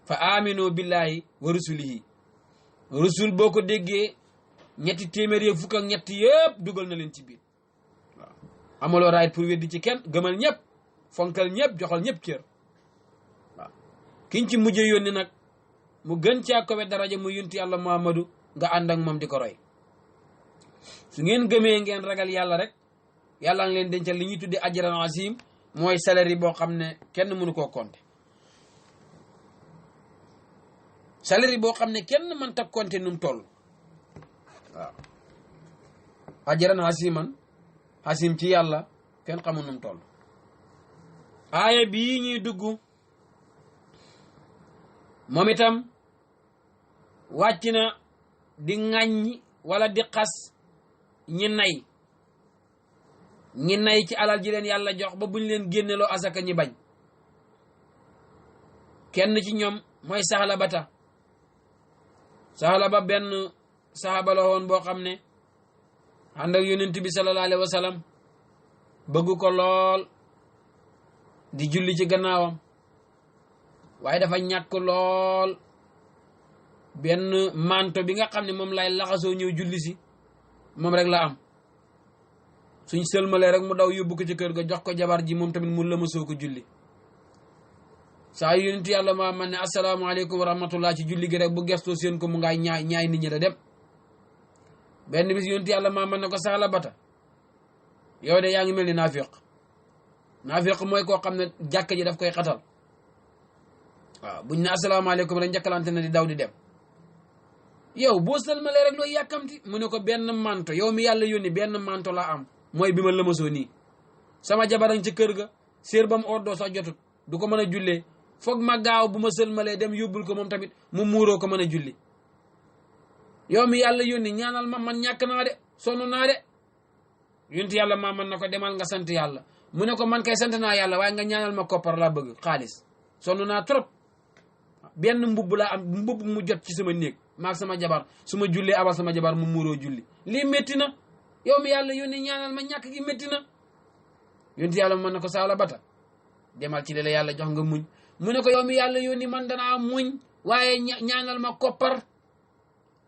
fa aminu billahi wa rusulihi rusul boo ko déggee ñetti téeméer yeeg fukk ak ñett yëpp dugal na leen ci biir waaw amaloo raayit pour weddi ci kenn gëmal ñëpp fonkal ñëpp joxal ñëpp cër waaw kiñ ci mujjee yónni nag mu gën caa kowe daraja mu yunti yàlla Muhammadu nga ànd ak moom di ko roy su ngeen gëmee ngeen ragal yàlla rek yàlla ngi leen dencal li ñuy tudde ajran asim mooy salaire boo xam ne kenn mënu koo compter salaire boo xam ne kenn mën ta compter nu mu toll waaw ajran asiman asim ci yàlla kenn xamul nu mu toll aaya bii ñuy dugg moom itam wàcc na di ŋàññi wala di xas ñi nay ci alal ji leen yàlla jox ba buñ leen génneloo asaka ñi bañ kenn ci ñoom mooy Saxlaba benn saxaaba la woon boo xam ne ànd ak yonent bi sallallahu alayhi wa sallam bëgg ko lool di julli ci gannaawam waaye dafa ñàkk lool benn manto bi nga xam ne moom lay laxasoo ñëw julli si moom rek la am suñ sëlmalee rek mu daw yóbbu ko ci kër ga jox ko jabar ji moom tamit mu lëmasoo ko julli saa yonent yàlla Muhammad ne asalaamaaleykum wa rahmatullah ci julli gi rek bu gestoo seen ko mu ngaay ñaay nit ñi da dem benn bis yonent yàlla Muhammad ne ko Salabata yow de yaa ngi mel ni naafiq mooy koo xam ne jàkk ji daf koy xatal waaw buñ ne asalaamaaleykum rek njëkkalante na di daw di dem yow boo sëlmalee rek looy yàkkamti mu ne ko benn manto yow mi yàlla yónni benn manto laa am mooy bi ma lëmasoo nii sama jabaran ci kër ga séer ba mu oddoo sax jotut du ko mën a jullee foog ma gaaw bu ma sëlmalee dem yóbbul ko moom tamit mu muuroo ko mën a julli yow mi yàlla yónni ñaanal ma man ñàkk naa de sonn naa de yonent yàlla maa man na ko demal nga sant yàlla mu ne ko man kay sant naa yàlla waaye nga ñaanal ma koppar laa bëgg xaalis sonn naa trop benn mbubb laa am mbubb mu jot ci sama néeg maag sama jabar su ma jullee abal sama jabar mu muuroo julli lii métti na yow mi yàlla yónni ñaanal ma ñàkk gi métti na yonent yàlla mën na ko Salabata demal ci li la yàlla jox nga muñ mu ne ko yow mi yàlla yónni man danaa muñ waaye ñaanal ma koppar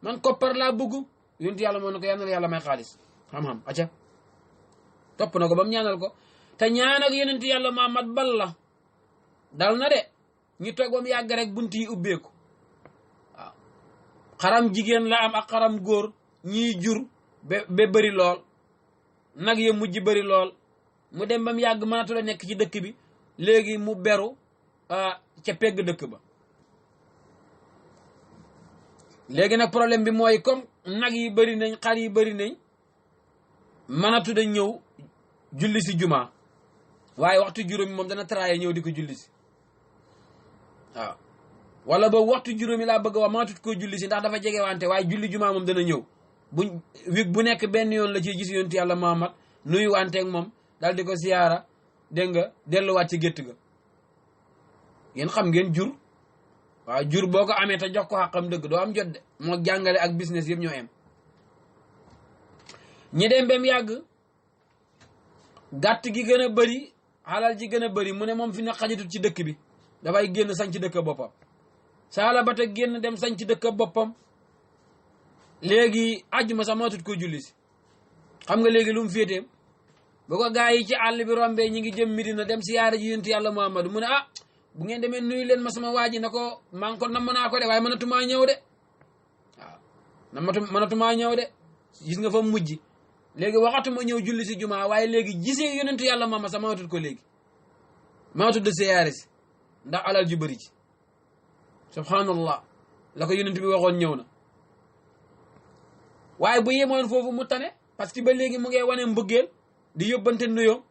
man koppar laa bëgg yonent yàlla mën na ko yàlla yàlla may xaalis xam-xam acca topp na ko ba mu ñaanal ko te ñaan ak yonent yàlla Muhammad bal la dal na de ñu toog ba mu yàgg rek bunt yi ubbeeku waaw xaram jigéen la am ak xaram góor ñiy jur ba bëri lool nag ya mujj bëri lool mu dem ba mu yàgg mënatu la nekk ci dëkk bi léegi mu beru ca pegg dëkk ba léegi nag problème bi mooy comme nag yi bëri nañ xar yi bëri nañ mënatu da ñëw julli si jumaa waaye waxtu juróomi moom dana traaye ñëw di ko julli si waaw wala boobu waxtu juróomi laa bëgg wax mënatut koo julli si ndax dafa jege wante waaye julli jumaa moom dana ñëw bu nekk benn yoon la ciy gis yonent yàlla Muhammad nuyu wanteeg moom daal di ko siyaara dégg nga delluwaat ci gétt ga yéen xam ngeen jur waaw jur boo ko amee te jox ko xàqam dëgg doo am jot de moo jàngale ak business yëpp ñoo am ñi dem ba mu yàgg gàtt gi gën a bëri xalal ji gën a bëri mu ne moom fi ne xajatut ci dëkk bi dafay génn sañ ci dëkk boppam Salabata génn dem sañ ci dëkk boppam léegi àjjuma sax matut ko julli si xam nga léegi lu mu féeteem bu ko gaa yi ci àll bi rombee ñi ngi jëm Medina dem siyaare ji yonent yàlla Muhammad mu ne bu ngeen demee nuyu leen ma sama waa ji na ko maa ngi ko namm naa ko de waaye mënatumaa ñëw de waaw mënatumaa ñëw de gis nga fa mujj léegi waxatuma ñëw julli si jumaa waaye léegi gisee yonentu yàlla Muhammad sax mënatut ko léegi mënatut de siyaare si ndax alal ju bëri ci subhanallah la ko yonent bi waxoon ñëw na waaye bu yemoon foofu mu tane parce que ba léegi mu ngi wane mbëggeel di yóbbante nuyoo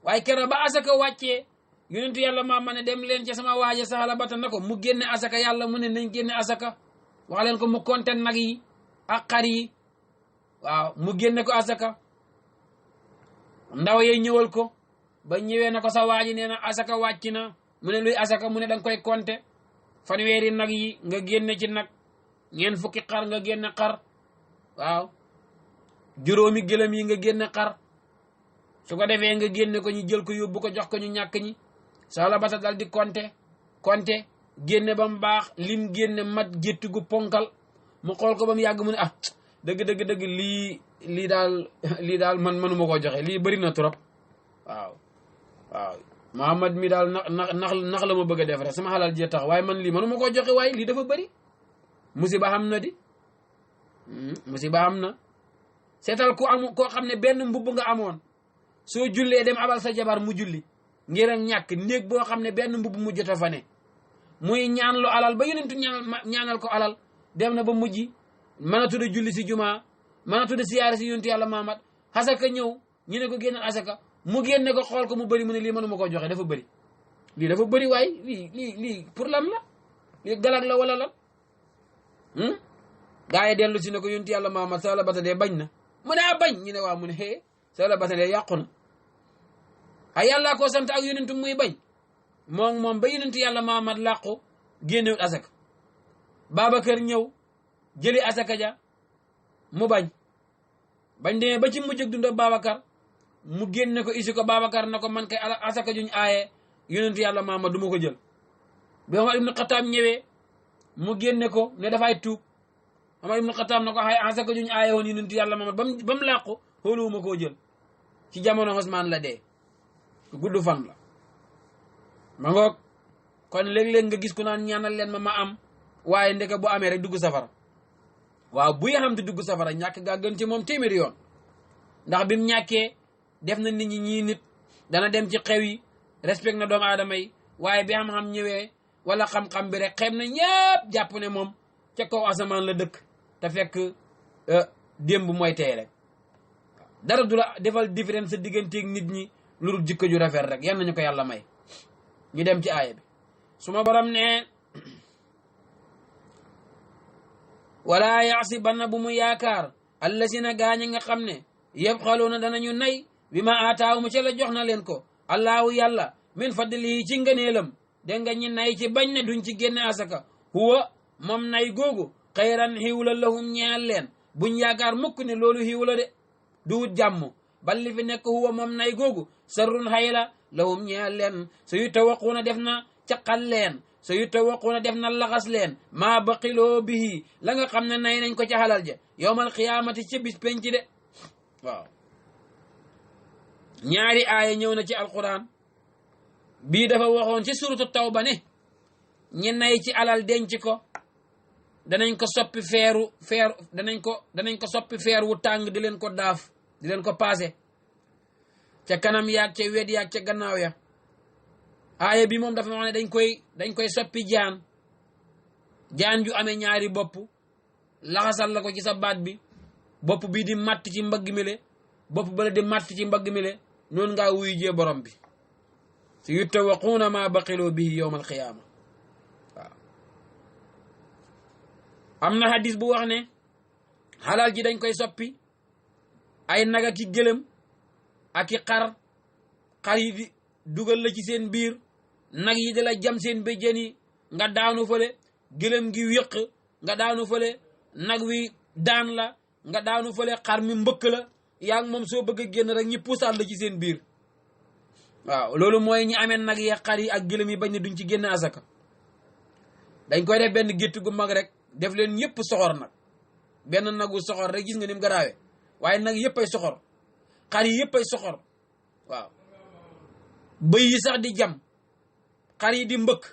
waaye keroog ba asaka wàccee yonentu yàlla Muhammad ne dem leen ci sama waaja Salabata na ko mu génne asaka yàlla mu ne nañ génne asaka wax leen ko mu compter nag yi ak xar yi waaw mu génne ko asaka ndaw yee ñëwal ko ba ñëwee na ko sa waaji nee na asaka wàcc na mu ne luy asaka mu ne danga koy compter fanweeri nag yi nga génne ci nag ñeent fukki xar nga génne xar waaw juróomi gëlëm yi nga génne xar su ko defee nga génne ko ñu jël ko yóbbu ko jox ko ñu ñàkk ñi Salabata dal di compter génne ba mu baax lim génne mat gétt gu ponkal mu xool ko ba mu yàgg mu ne dëgg lii daal man mënuma koo joxe lii bëri na trop waaw Muhammad mi daal nax la ma bëgg a def rek sama xalal jee tax waaye man lii mënuma koo joxe waaye lii dafa bëri musiba xam na di musiba xam na seetal koo xam ne benn mbubb nga amoon soo jullee dem abal sa jabar mu julli ngir ak ñàkk néeg boo xam ne benn mbubb mu jot a fa ne muy ñaan lu alal ba yonentu ñaanal ko alal dem na ba mujj mën a tudd julli si jumaa mën a tudd siyaare si yonentu yàlla Muhammad asaka ñëw ñu ne ko génnal asaka mu génne ko xool ko mu bëri mu ne lii mënuma koo joxe dafa bëri lii dafa bëri waaye lii pour lan la lii galag la wala lan gaa yi dellu si ne ko yonentu yàlla Muhammad Salabata de bañ na mu ne bañ ñu ne waaw mu ne Salabata de yàqu na yàlla ko sant ak yonentu muy bañ moom ba yonentu yàlla Muhammad làqu génnewut asaka Babacar ñëw jëli asaka ja mu bañ demee ba ci mujj ak dund Babacar mu génne ko isi ko Babacar na ko man kay asaka juñ aaye yonentu yàlla Muhammad du ma ko jël bi Omar ibnu Xataab ñëwee mu génne ko ne dafay tuub Omar ibnu Xataab na ko asaka juñ aaye woon yonentu yàlla Muhammad ba mu làqu xooluwuma koo jël ci jamono Usmaan la dee gudd fan la ma ngoog kon léeg-léeg nga gis ku naan ñaanal leen ma am waaye ndeke bu amee rek dugg safara waaw buy xam te dugg safara ñàkk gaa gën ci moom téeméeri yoon ndax bi mu ñàkkee def na nit ñi ñii nit dana dem ci xew yi respect na doomu aadama yi waaye bi xam-xam ñëwee wala xam-xam bi rek xeeb na ñëpp jàpp ne moom ca kaw asamaan la dëkk te fekk démb mooy tey rek dara du la defal différence sa digganteeg nit ñi lu dul jikko ju rafet rek yan nañu ko yàlla may ñu dem ci aaya bi suma borom ne wala yaasibanna bu mu yaakaar allasina gaañi nga xam ne yabxaluuna danañu nay bi ma aataawuma ca la jox na leen ko allahu yàlla min fadlihi ci ngëneelam dégg nga ñi nay ci bañ ne duñ ci génne asaka huwa moom nay googu xayran xiiw la lahum ñeel leen buñ yaakaar mukk ne loolu xiiw la de duwut jàmm bal li fi nekk huwa moom nay googu sarrun xayla lahum ñeel leen sa yu tawaquuna def na caqal leen sa yu tawaquuna def na laxas leen maa baqiloo bihi la nga xam ne nay nañ ko ca xalal ja yowmal qiyaamati ca bis penc de waaw ñaari aaya ñëw na ci alquran bii dafa waxoon ci suratu tawba ne ñi nay ci alal denc ko danañ ko soppi danañ ko soppi feer wu tàng di leen ko daaf di leen ko paase ca kanam yaag ca wet yaag ca gannaaw ya aaya bi moom dafa wax ne dañ koy soppi jaan ju amee ñaari bopp laxasal la ko ci sa baat bi bopp bii di matt ci mbagg mi le bopp bala di matt ci mbagg mi le noonu ngaa wuyu jee borom bi si yuttawaquuna ma baqiloo bihi yowma alqiyaama waaw am na hadis bu wax ne xalal ji dañ koy soppi ay nag ak i gëlëm ak i xar yi di dugal la ci seen biir nag yi di la jam seen béjjén yi nga daanu fële gëlëm gi wéq nga daanu fële nag wi daan la nga daanu fële xar mi mbëkk la yaa ngi moom soo bëgg a génn rek ñi pusaat la ci seen biir waaw loolu mooy ñi amee nag yi xar yi ak gëlëm yi bañ ne duñ ci génn asaka dañ koy def benn gétt gu mag rek def leen ñëpp soxor nag benn nagu soxor rek gis nga ni mu garaawee waaye nag yëpp ay soxor xar yi yëpp ay soxor waaw bëy yi sax di jam xar yi di mbëkk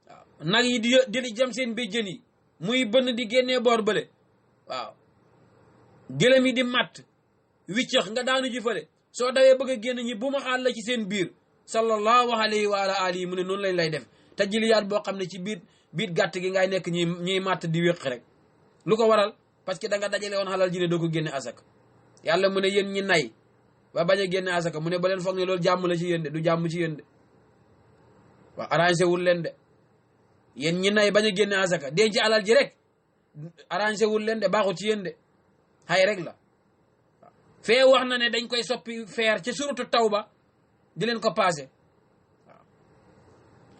waaw nag yi di jam seen béjjën yi muy bënn di génnee boor bële waaw gëlëm yi di matt wiccax nga daanu ji fële soo dawee bëgg a génn ñi bu ma xaal la ci seen biir sallallahu alayhi wa ala alihi mu ne noonu lañ lay def te jiliyaat boo xam ne ci biir gàtt gi ngay nekk ñuy matt di wéq rek lu ko waral parce que da nga dajale woon xalal ji ne doo ko génne asaka yàlla mu ne yéen ñi nay ba bañ a génne asaka mu ne ba leen foog ne loolu jàmm la ci yéen de du jàmm ci yéen de waaw arrangé wul leen de yéen ñi nay bañ a génne asaka denc alal ji rek arrangé wul leen de baaxut ci yéen de xay rek la waaw fee wax na ne dañ koy soppi feer ci suratu tawba di leen ko passé waaw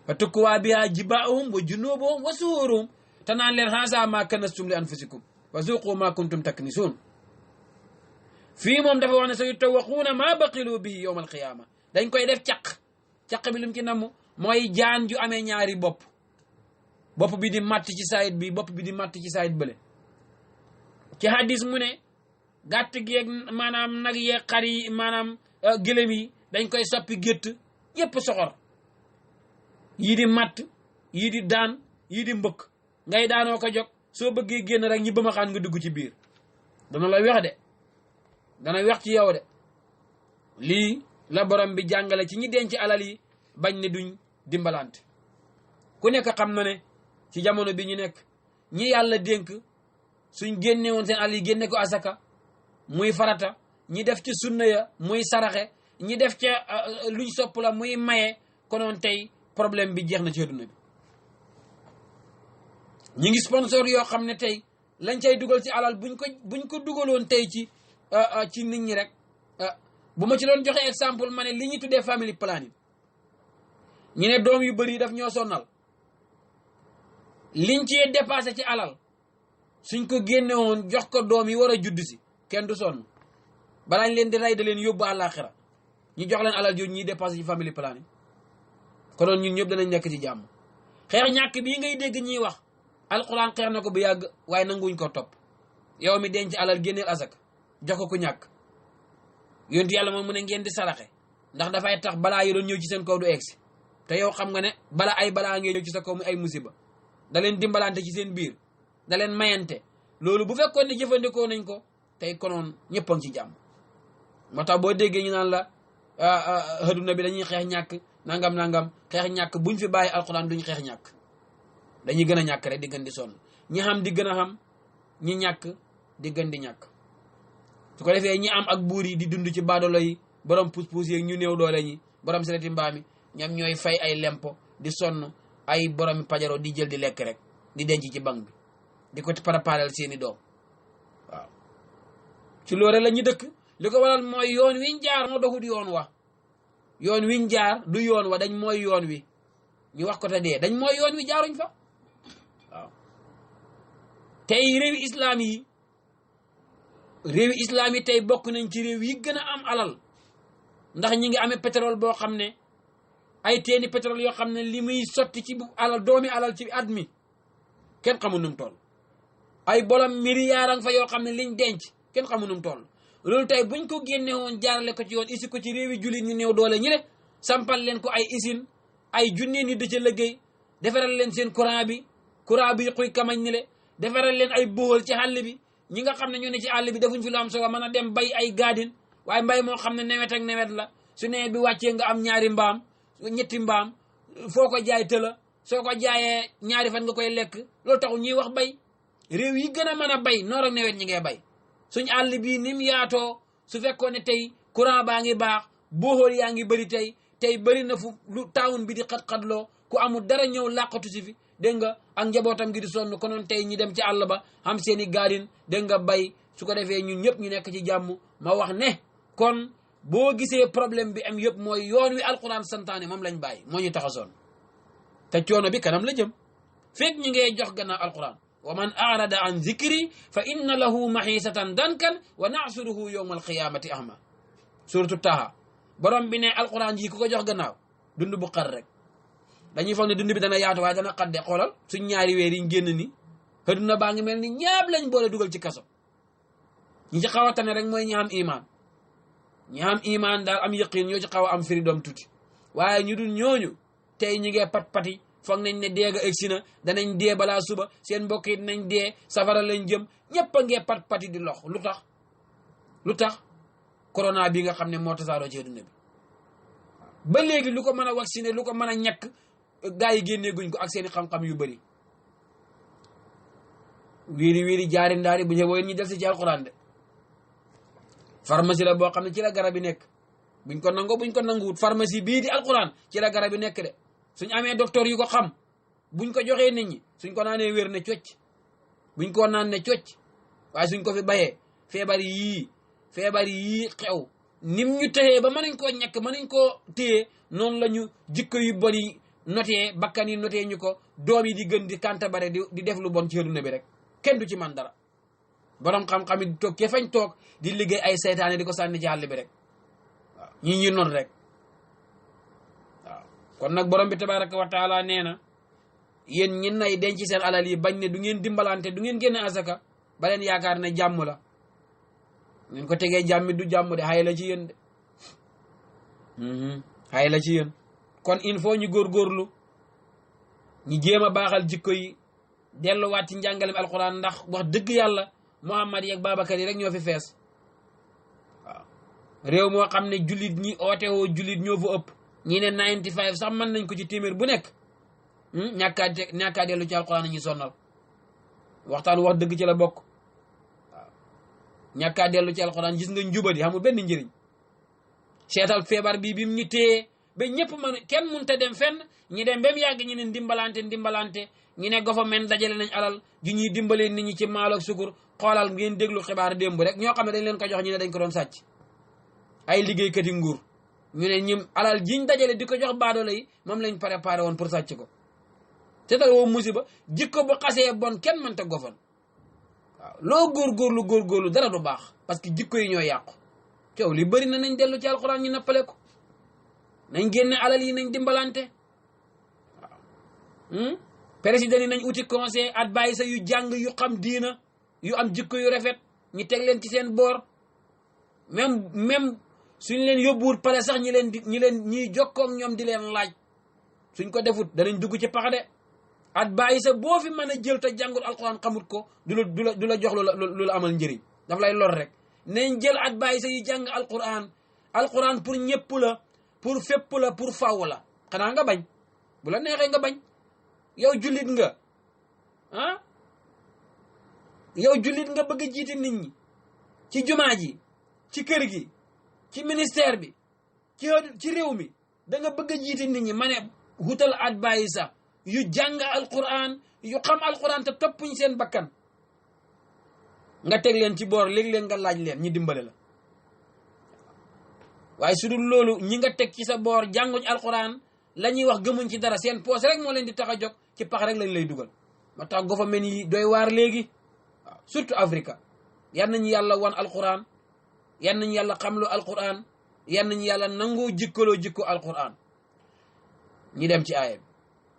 fa tukkuwaa bihaa jibaahum wa junuubuhum wa suhuruhum te naan leen haazaa maa kanastum li anfusikum wa zuuquu maa kuntum taknisuun fii moom dafa wax ne sa yutawaquuna maa baqilu bihi yowma alqiyaama dañ koy def caq bi lim ci namm mooy jaan ju amee ñaari bopp bi di matt ci sayit bi bopp bi di matt ci sayit bële ci hadis mu ne gàtt gi yeeg maanaam nag yeeg xar yi maanaam gëlëm yi dañ koy soppi gétt yépp soxor yii di matt yii di daan yii di mbëkk ngay daanoo ko jóg soo bëggee génn rek ñi ba ma xaan nga dugg ci biir dana la wex de dana wex ci yow de lii la borom bi jàngale ci ñi denc alal yi bañ ne duñ dimbalante ku nekk xam na ne ci jamono bi ñu nekk ñi yàlla dénk suñ génne woon seen alal yi génne ko asaka muy farata ñi def ci sunna ya muy saraxe ñi def ca luñ sopp la muy maye konoon tey problème bi jeex na ci adduna bi ñi ngi sponsor yoo xam ne tey lañ cay dugal ci alal buñ ko dugaloon tey ci nit ñi rek bu ma ci doon joxe exemple ma ne li ñu tuddee family planning ñu ne doom yu bëri daf ñoo sonnal liñ ci dépassé ci alal suñ ko génne woon jox ko doom yi war a judd si kenn du sonn balaañ leen di rey da leen yóbbu àllaaxira ñu jox leen alal jooju ñuy dépassé ci family planning konoon ñun ñëpp danañ nekk ci jàmm xeex ñàkk bii ngay dégg ñiy wax alquran xeex na ko bu yàgg waaye nanguñ ko topp yow mi denc alal génneel asaka jox ko ku ñàkk yontu yàlla moom mu ne ngeen di saraxe ndax dafay tax balaa yi doon ñëw ci seen kaw du egsi te yow xam nga ne balaa ngeen ñëw ci sa kaw mu ay musiba da leen dimbalante ci seen biir da leen mayante loolu bu fekkoon ne jëfandikoo nañ ko tey konoon ñëpp a ngi ci jàmm. moo tax boo déggee ñu naan la adduna bi dañuy xeex ñàkk nangam xeex ñàkk buñ fi bàyyi alquran duñ xeex ñàkk dañuy gën a ñàkk rek di gën di sonn ñi xam di gën a xam ñi ñàkk di gën di ñàkk su ko defee ñi am ak buur yi di dund ci baadolo yi borom puus-puus yeeg ñu néew doole ñi borom sereti mbaami ñoom ñooy fay ay lempo di sonn ay borom pajaro di jël di lekk rek di denc ci banque bi di ko préparer seeni doom waaw ci loore la ñu dëkk li ko waral mooy yoon wiñ jaar moo doxut yoon wiñ jaar du yoon wa dañ mooy yoon wi ñu wax ko te dee dañ mooy yoon wi jaaruñ fa waaw tey réewi islam yi tey bokk nañ ci réew yi gën a am alal ndax ñi ngi amee pétrole boo xam ne ay teeni pétrole yoo xam ne li muy sotti ci alal doomi alal ci at mi kenn xamul nu mu toll ay bolam milliards fa yoo xam ne liñ denc kenn xamul nu mu toll loolu tey buñ ko génne woon jaarale ko ci yoon isi ko ci réewi jullit ñu néew doole ñi ne sampal leen ko ay usine ay junne nit da ca liggéey defaral leen seen courant bi xuy kamañ ni le defaral leen ay bool ci àll bi ñi nga xam ne ñu ne ci àll bi defuñ fi lu am solo mën a dem bay ay gaadin waaye mbay moo xam ne nawet ak nawet la su nawet bi wàccee nga am ñaari mbaam ñetti mbaam foo ko jaay tëla soo ko jaayee ñaari fan nga koy lekk loolu taxul ñuy wax bay réew yi gën a mën a bay noor ak nawet ñi ngay bay suñ àll bii ni mu yaatoo su fekkoon ne tey courant baa ngi baax booxool yaa ngi bëri tey bëri na fu lu taawun bi di xat-xatloo ku amul dara ñëw làqatu si fi dégg nga ak njabootam gi di sonn konoon tey ñi dem ci àll ba am seen i gaadin dégg nga bay su ko defee ñun ñëpp ñu nekk ci jàmm ma wax ne kon boo gisee problème bi am yëpp mooy yoon wi alquran santaane moom lañ bàyyi moo ñu taxasoon te coono bi kanam la jëm fekk ñu ngee jox gannaaw alquran wa man arada an zikri fa inna lahu mahisatan dankan wa nasuruhu yawma alqiyamati ahma suratu taha borom bi ne alquran ji ku ko jox gannaaw dund bu xar rek dañuy foog ne dund bi dana yaatu waaye dana xadde xoolal suñ ñaari weer yi génn ni adduna baa ngi mel ni ñaab lañ boole dugal ci kaso ñi ci xaw a tane rek mooy ñi am iman daal am yaqin ñoo ci xaw a am freedom tuuti waaye ñu dul ñooñu tey ñi ngee pat-pati foog nañ ne deega egsi na danañ dee balaa suba seen mbokk yi dinañ dee safara lañ jëm ñëpp a ngee pat-pati di lox lu tax corona bi nga xam ne moo tasaaroo ci adduna bi ba léegi lu ko mën a vacciner lu ko mën a ñàkk gaa yi génnee guñ ko ak seeni xam-xam yu bëri wiiri jaari ndaari bu ñëwee ñi del si ci alxuraan de pharmacie la boo xam ne ci la garab yi nekk buñ ko nangoo buñ ko nanguwut pharmacie bii di alxuraan ci la garab yi nekk de suñ amee docteur yu ko xam buñ ko joxee nit ñi suñ ko naanee wér ne cocc buñ ko naan ne cocc waaye suñ ko fi bayee feebar yii xew nim ñu téyee ba mënuñ koo ñàkk mënuñ koo téye noonu la ñu jikko yu bon yi notee bakkan yi notee ñu ko doom yi di gën di kantabare di def lu bon ci adduna bi rek kenn du ci man dara borom xam-xam yi toog ke fañ toog di liggéey ay seytaane di ko sànni ci àll bi rek waaw ñi noon rek waaw kon nag borom bi tabaraka wa taala nee na yéen ñi nay denc seen alal yi bañ ne du ngeen dimbalante du ngeen génne asaka ba leen yaakaar ne jàmm la ngeen ko tegee jàmmi du jàmm de xay la ci yéen de xay la ci yéen kon il faut ñu góorgóorlu ñu jéem a baaxal jikko yi delluwaat ci njàngalem alquran ndax wax dëgg yàlla Muhammad yeeg Babacar yi rek ñoo fi fees waaw réew moo xam ne jullit ñi oote woo jullit ñoo fa ëpp ñi ne 95 sax mën nañ ko ci téeméer bu nekk ñàkkaa dellu ci alquran ñuy sonnal waxtaan wax dëgg ci la bokk waaw ñàkkaa dellu ci alquran gis nga njubadi xamul benn njëriñ seetal feebar bi mu ñu téye ba ñëpp kenn mënut a dem fenn ñi dem ba mu yàgg ñu ne ndimbalante ñu ne government dajale nañ alal ju ñuy dimbalee nit ñi ci maalo ak sukur xoolal ngeen déglu xibaar démb rek ñoo xam ne dañ leen ko jox ñu ne dañ ko doon sàcc ay liggéeykat yi nguur ñu ne ñim alal jiñ dajale di ko jox baadoolo yi moom lañ préparé woon pour sàcc ko te tal woo musiba jikko bu xasee bon kenn mënta gofan waaw loo góorgóorlu dara du baax parce que jikko yi ñoo yàqu coow li bëri na nañ dellu ci alxuraan ñu nappale ko nañ génne alal yi nañ dimbalante waaw président yi nañ uti conseil advice yu jàng yu xam diina yu am jikko yu rafet ñu teg leen ci seen boor même suñ leen yóbbuwut pare sax ñiy jokkoog ñoom di leen laaj suñ ko defut danañ dugg ci pax de at bàyyi sa boo fi mën a jël te jàngul alquran xamut ko du la jox lu la amal njëriñ daf lay lor rek nañ jël at bàyyi sa yi jàng alquran pour ñëpp la pour fépp la pour faw la xanaa nga bañ bu la neexee nga bañ yow jullit nga yow jullit nga bëgg a jiite nit ñi ci jumaa ji ci kër gi ci ministère bi ci réew mi da nga bëgg a jiite nit ñi ma ne hutal at bàyyi sa yu jàng alquran yu xam alquran te toppuñ seen bakkan nga teg leen ci boor léeg-léeg nga laaj leen ñi dimbale la waaye su dul loolu ñi nga teg ci sa boor jànguñ alquran la ñuy wax gëmuñ ci dara seen poos rek moo leen di tax a jóg ci pax rek lañ lay dugal ma tax gouvernement yi doy waar léegi waaw surtout Afrique yan nañu yàlla wan alquran yan nañu yàlla xamlu alquran yan nañu yàlla nangoo jikko alquran ñi dem ci aaya bi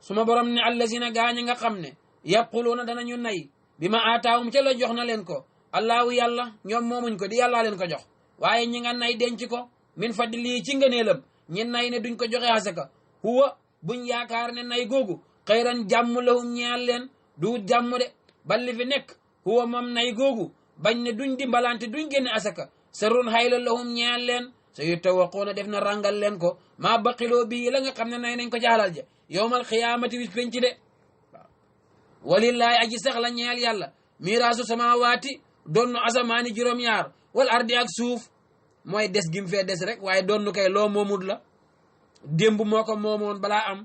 suma borom ne allazina gaañi nga xam ne yaquluuna danañu nay bi ma aataawum ca la jox na leen ko allahu yàlla ñoom moomuñ ko di yàllaa leen ko jox waaye ñi nga nay denc ko min fadli ci ngëneelam ñi nay ne duñ ko joxe asaka huwa buñ yaakaar ne nay googu xayran jàmm lahum ñeel leen du jàmm de balli fi nekk huwa moom nay googu bañ ne duñ dimbalante duñ génne asaka sarrun hayla lahum ñeel leen sa yu tawaquuna def na rangal leen ko maa baqiloo bii la nga xam ne nay nañ ko ci halal ja yowmal xiyaamati wis penc de waaw walillaahi aji sax la ñeel yàlla miraasu samawaati doonnu asamaani juróom-ñaar wal ardi ak suuf mooy des gim fee des rek waaye doonnu kay loo moomut la démb moo ko moomoon balaa am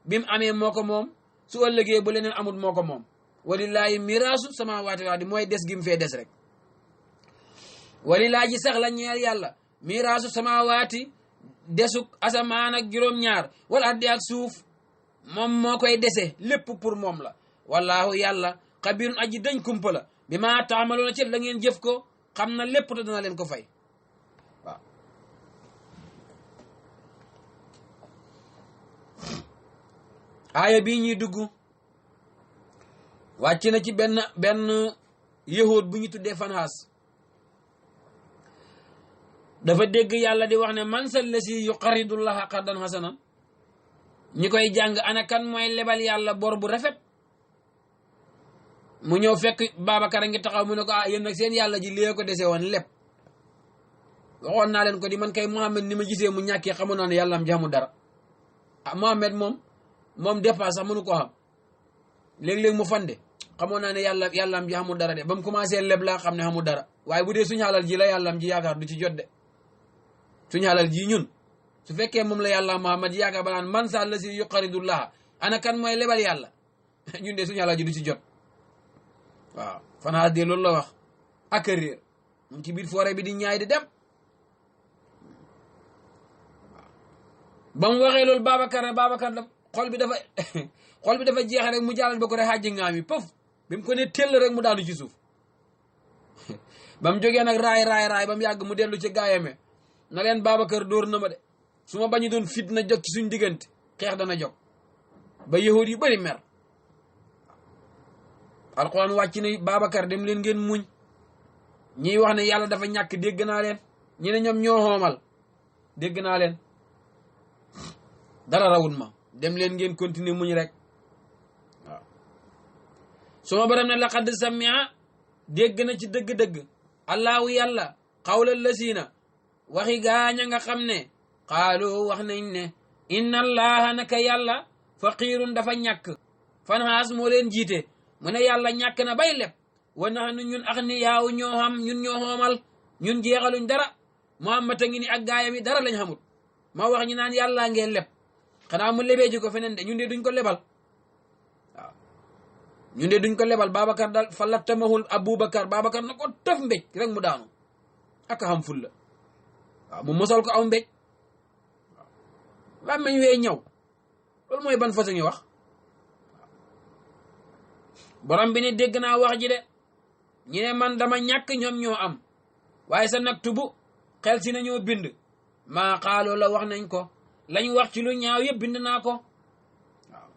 bi mu amee moo ko moom su ëllëgee bu leneen amut moo ko moom walillaahi miraasu samawaati wal ardi mooy des gim fee des rek walillaahi aji sax la ñeel yàlla miraasu samawaati desuk asamaan ak juróom-ñaar wal ardi ak suuf moom moo koy dese lépp pour moom la wallaahu yàlla xabirun aji dañ kumpa la bi ma taamaloona ci la ngeen jëf ko xam na lépp te dana leen ko fay waaw aaya bii ñuy dugg wàcc na ci benn yahud bu ñu tuddee Fanhaas dafa dégg yàlla di wax ne man sa lasi yuqaridullaha qardan hasanan ñi koy jàng ana kan mooy lebal yàlla bor bu rafet mu ñëw fekk Babacar a ngi taxaw mu ne ko yéen nag seen yàlla ji lee ko dese woon lépp waxoon naa leen ko di man kay Mohamed ni ma gisee mu ñàkkee xamoon naa ne yàlla am ji xamul dara Mohamed moom dépense sax mënu ko xam léeg-léeg mu fande xamoon naa ne yàlla am ji xamul dara de ba mu commencé leb laa xam ne xamul dara waaye bu dee suñu xalal ji la yàlla am ji yaakaar du ci jot de suñu xalal ji ñun su fekkee moom la yàlla Muhammad yaakaar ba naan man sa la si yuqaridullaha ana kan mooy lebal yàlla ñun de suñu xalal ji du ci jot waaw Fanhaas de loolu la wax ak réer mu ci biir forêt bi di ñaay di dem ba mu waxee loolu Babacar da xol bi dafa jeexe rek mu jàllal ba ko rek xaaji ngaam yi pëf bi mu ko ne tell rek mu daanu ci suuf ba mu jógee nag raay ba mu yàgg mu dellu ci gaayame na leen Babacar dóor na ma de su ma bañu doon fit na jog ci suñ diggante xeex dana jog ba yahud yu bëri mer alquran wàcc ne Babacar dem leen ngeen muñ ñiy wax ne yàlla dafa ñàkk dégg naa leen ñi ne ñoom ñoo xoomal dégg naa leen dara rawul ma dem leen ngeen continuer muñ rek waaw suma borom ne laqad samia dégg na ci dëgg-dëgg allahu yàlla xawla lasiina waxi gaaña nga xam ne xaalu wax nañ ne inna allaha naka yàlla faqirun dafa ñàkk Fanhaas moo leen jiite mu ne yàlla ñàkk na bay leb wa nahnu ñun axniyaaw ñoo xam ñun ñoo xoomal ñun jeexaluñ dara Muhammad a ngi ni ak gaayam yi dara lañ xamut ma wax ñu naan yàllaa ngeen leb xanaa mu lebee ji ko feneen de ñun de duñ ko lebal waaw ñun de duñ ko lebal Babacar dal fa lattamahul Aboubacar Babacar na ko tëf mbéj rek mu daanu ak xam ful la waaw mu mosal ko aw mbéj waaw làmmeñ wee ñëw loolu mooy ban façon ngi wax borom bi ne dégg naa wax ji de ñu ne man dama ñàkk ñoom ñoo am waaye sa nag tubu xel si nañoo bind maa xaaloo la wax nañ ko lañ wax ci lu ñaaw yëpp bind naa ko waaw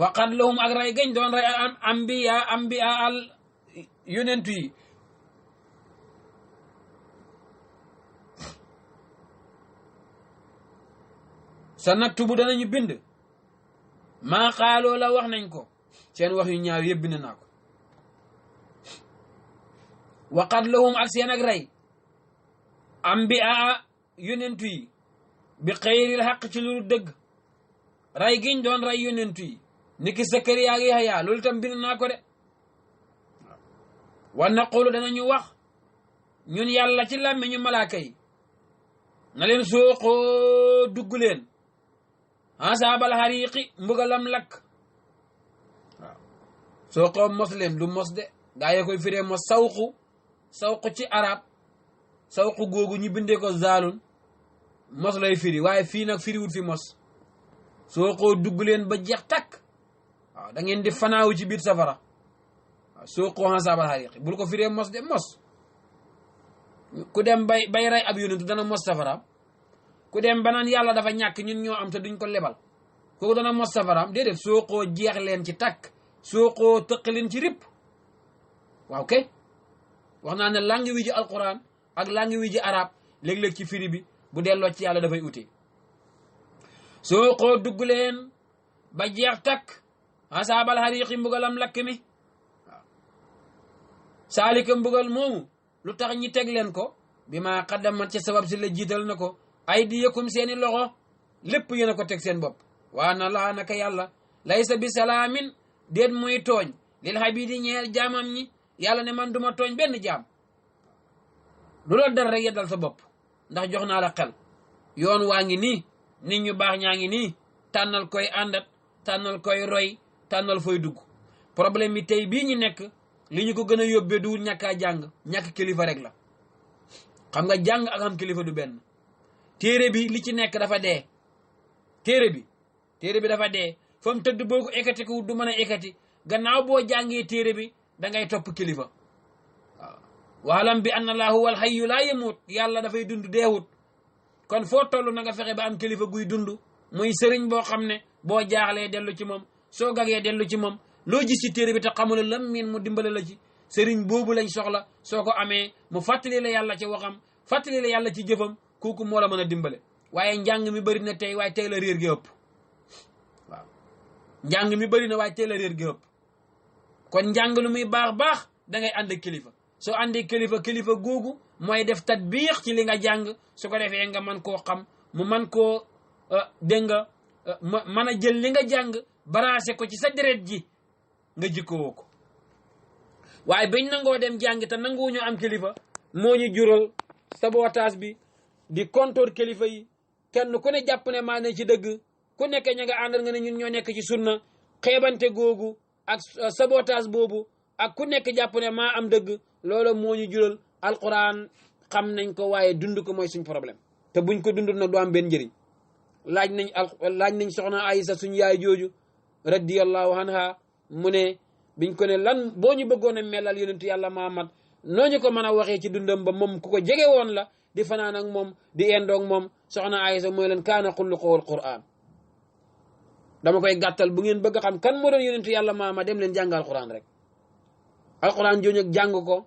waqat lahum ak ray gañ doon ray ambiya al yonentu yi sa naktubu danañu bind maa xaaloo la wax nañ ko seen wax yu ñaaw yëpp bind naa ko wa qatlahum ak seen ak rey ambiya yonentu yi bi xayril xaq ci lu dëgg rey giñ doon rey yonentu yi niki Sakariya ak Yahya loolu tam bind naa ko de wa naqulu danañu wax ñun yàlla ci làmmiñu malaaka yi na leen sooqoo dugg leen asaabal xariqi mbugalam lakk waaw sooqoo mos leen du mos de gaa yi koy firee mos sawqu ci arab sawqu googu ñu bindee ko zaalun mos lay firi waaye fii nag firiwut fi mos sooqoo dugg leen ba jeex takk waaw da ngeen di fanaawu ci biir safara waaw sooqoo asaabal xariqi bul ko firee mos de mos ku dem bay rey ab yonent dana mos safaraam ku dem ba naan yàlla dafa ñàkk ñun ñoo am te duñ ko lebal kooku dana mos safaraam déedéet sooqoo jeex leen ci takk sooqoo tëq leen ci ripp waaw kay wax naa ne langue wi ji alquran ak langue wi ji arab léeg-léeg ci firi bi bu delloo ci yàlla dafay ute sooqoo dugg leen ba jeex takk asaabal xariqi mbugalam lakk mi waaw saalika mbugal moomu lu tax ñi teg leen ko bi ma xaddamat ci sabab si la jiital na ko ay di yëkkum seeni loxo lépp yéen a ko teg seen bopp waa na laa naka yàlla laysa bi salaamin déet muy tooñ lil habidi ñeel jaamam ñi yàlla ne man duma tooñ benn jaam lu la dal rek yeddal sa bopp ndax jox naa la xel yoon waa ngi nii nit ñu baax ñaa ngi nii tànnal koy àndat tànnal koy roy tànnal fooy dugg problème bi tey bii ñu nekk li ñu ko gën a yóbbee duwul ñàkkaa jàng ñàkk kilifa rek la xam nga jàng ak am kilifa du benn téere bi li ci nekk dafa dee téere bi dafa dee fa mu tëdd boo ko ekkati ko du mën a ekkati gannaaw boo jàngee téere bi da ngay topp kilifa waaw waalam bi anna laa huwal hayyu laa yamut yàlla dafay dund deewut kon foo toll na nga fexe ba am kilifa guy dund muy sëriñ boo xam ne boo jaaxlee dellu ci moom soo gagee dellu ci moom loo gis ci téere bi te xamula lam miin mu dimbale la ci sëriñ boobu lañ soxla soo ko amee mu fàttali la yàlla ci waxam fàttali la yàlla ci jëfam kooku moo la mën a dimbale waaye njàng mi bëri na tey waaye tey la réer gi ëpp waaw njàng mi bëri na waaye tey la réer gi ëpp kon njàng lu muy baax da ngay ànd ak kilifa soo àndee kilifa googu mooy def tatbiix ci li nga jàng su ko defee nga mën koo xam mu mën koo dégg nga mën a jël li nga jàng baraase ko ci sa deret ji nga jikkowoo ko waaye bañ nangoo dem jàng te nanguwuñu am kilifa moo ñu jural sabotage bi di kontóor kilifa yi kenn ku ne jàpp ne maa ne ci dëgg ku nekk ña nga àndal nga ne ñun ñoo nekk ci sunna xeebante googu ak sabotage boobu ak ku nekk jàpp ne maa am dëgg loolu moo ñu jural alquran xam nañ ko waaye dund ko mooy suñ problème te buñ ko dund nag du am benn njëriñ laaj nañ soxna Aysa suñ yaay jooju radiyallahu anha mu ne biñ ko ne lan boo ñu bëggoon a melal yonentu yàlla Muhammad noo ñu ko mën a waxee ci dundam ba moom ku ko jege woon la di fanaan ak moom di endoog moom soxna Aysa mooy leen kaana xulluqul Qur'an dama koy gàttal bu ngeen bëgg a xam kan moo doon yonentu yàlla Muhammad dem leen jàng alquran rek alquran jooju ak jàng ko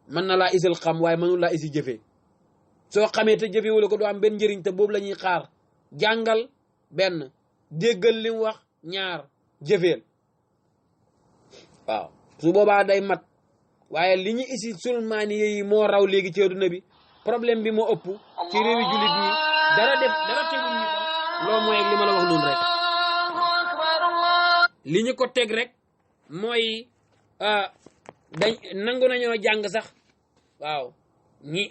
mën na laa isil xam waaye mënul laa isi jëfee soo xamee te jëfee wala ko du am benn njëriñ te boobu la ñuy xaar jàngal benn déggal li mu wax ñaar jëfeel waaw su boobaa day mat waaye li ñu isi sulmaani yi moo raw léegi ci adduna bi problème bi moo ëpp ci réewi jullit ñi dara tegul ñu ko loo mooy li ma la wax noonu rek li ñu ko teg rek mooy dañ nangu nañoo jàng sax waaw ñi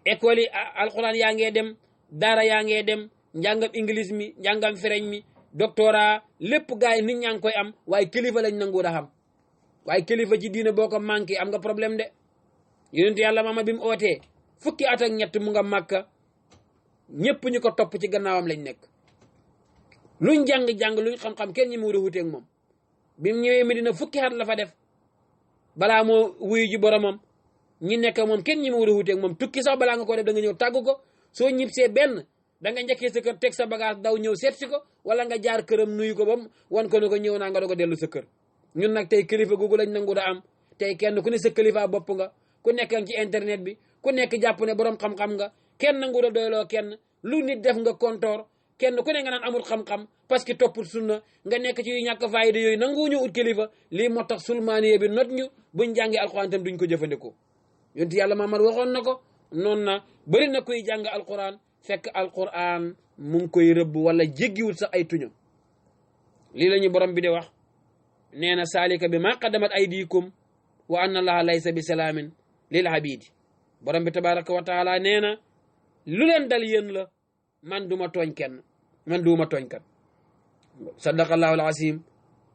école yi alxuraan yaa ngee dem daara yaa ngee dem njàngam english mi njàngam freñ mi doctorat lépp gars yi nit ñaa ngi koy am waaye kilifa lañ nangu da xam waaye kilifa ci diine boo ko manqué am nga problème de yonentu yàlla Muhammad bi mu ootee fukki at ak ñett mu nga màkka ñëpp ñu ko topp ci gannaawam lañ nekk luñ jàng-jàng luñ xam-xam kenn ñi mu wuute ak moom bi mu ñëwee Medina fukki at la fa def balaa moo wuyu ji boromam ñi nekk moom kenn ñi mu wuute ak moom tukki sax balaa nga ko def da nga ñëw tàggu ko soo ñibsee benn da nga njëkkee sa kër teg sa bagage daw ñëw seet si ko wala nga jaar këram nuyu ko bam wan ko ne ko ñëw naa nga doog a dellu sa kër ñun nag tey kilifa googu lañ nangu da am tey kenn ku ne sa kilifa bopp nga ku nekk ci internet bi ku nekk jàpp ne borom xam-xam nga kenn nangu da doyloo kenn lu nit def nga kontoor kenn ku ne nga naan amul xam-xam parce que toppul sunna nga nekk ci ñàkk fayda yooyu nanguwuñu ut kilifa lii moo tax sulmaaniye bi not ñu buñ jàngee alquran tam duñ ko jëfandikoo yonent yàlla Muhammad waxoon na ko noonu na bëri na kuy jàng alquran fekk alquran mu ngi koy rëbb wala jéggiwul sax ay tuñam lii la ñu borom bi de wax nee na saalika bi ma qaddamat aydikum wa anna allaha laysa bi salaamin lil abidi borom bi tabaraka wa taala nee na lu leen dal yéen la man duma tooñ kenn man duuma tooñ kat sadaqa allahu alazim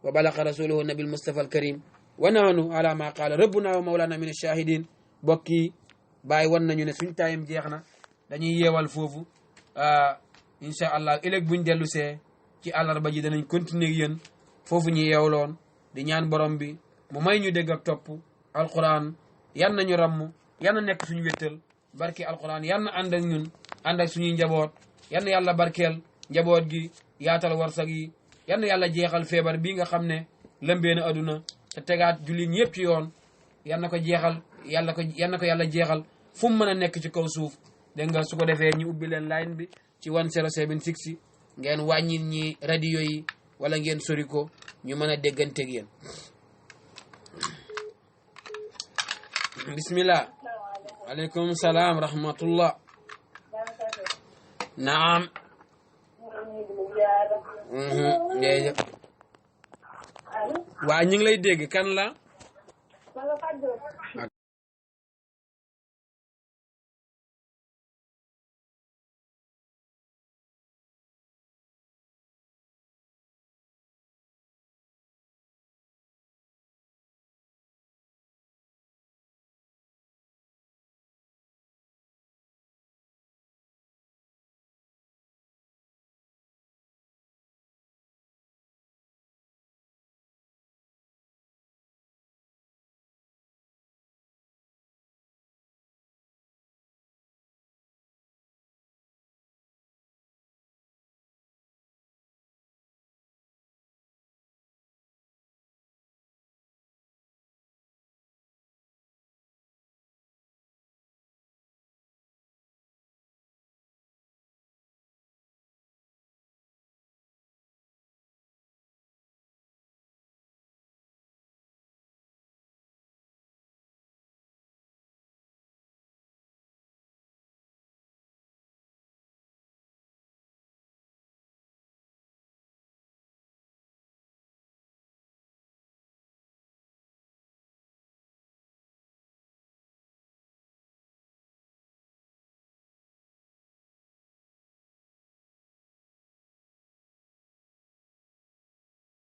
wa balaqa rasuluhu nabil mustafa alkarim wa nahnu ala ma qaala rabbuna wa mawlana min ash-shahidin bokki bàyyi wan nañu ne suñ taayam jeex na dañuy yeewal foofu incha allah ëllëg buñ dellu see ci àllarba ji danañ continuer yéen foofu ñu yeewloon di ñaan borom bi mu may ñu dégg ak topp alquran yan nañu ramm yan na nekk suñu wéttal barke alquran yan na ànd ak ñun ànd ak suñuy njaboot yan na yàlla barkeel njaboot gi yaatal warsak yi yan na yàlla jeexal feebar bii nga xam ne lëmbee na aduna te tegaat jullit ñëpp ci yoon yan na ko jeexal yan na ko yàlla jeexal fu mu mën a nekk ci kaw suuf dégg nga su ko defee ñu ubbi leen line bi ci 1076 ngeen wàññil ñi radio yi wala ngeen sori ko ñu mën a dégganteeg yéen bismillah aleykum salaam rahmatullah naam waa ñu ngi lay dégg kan la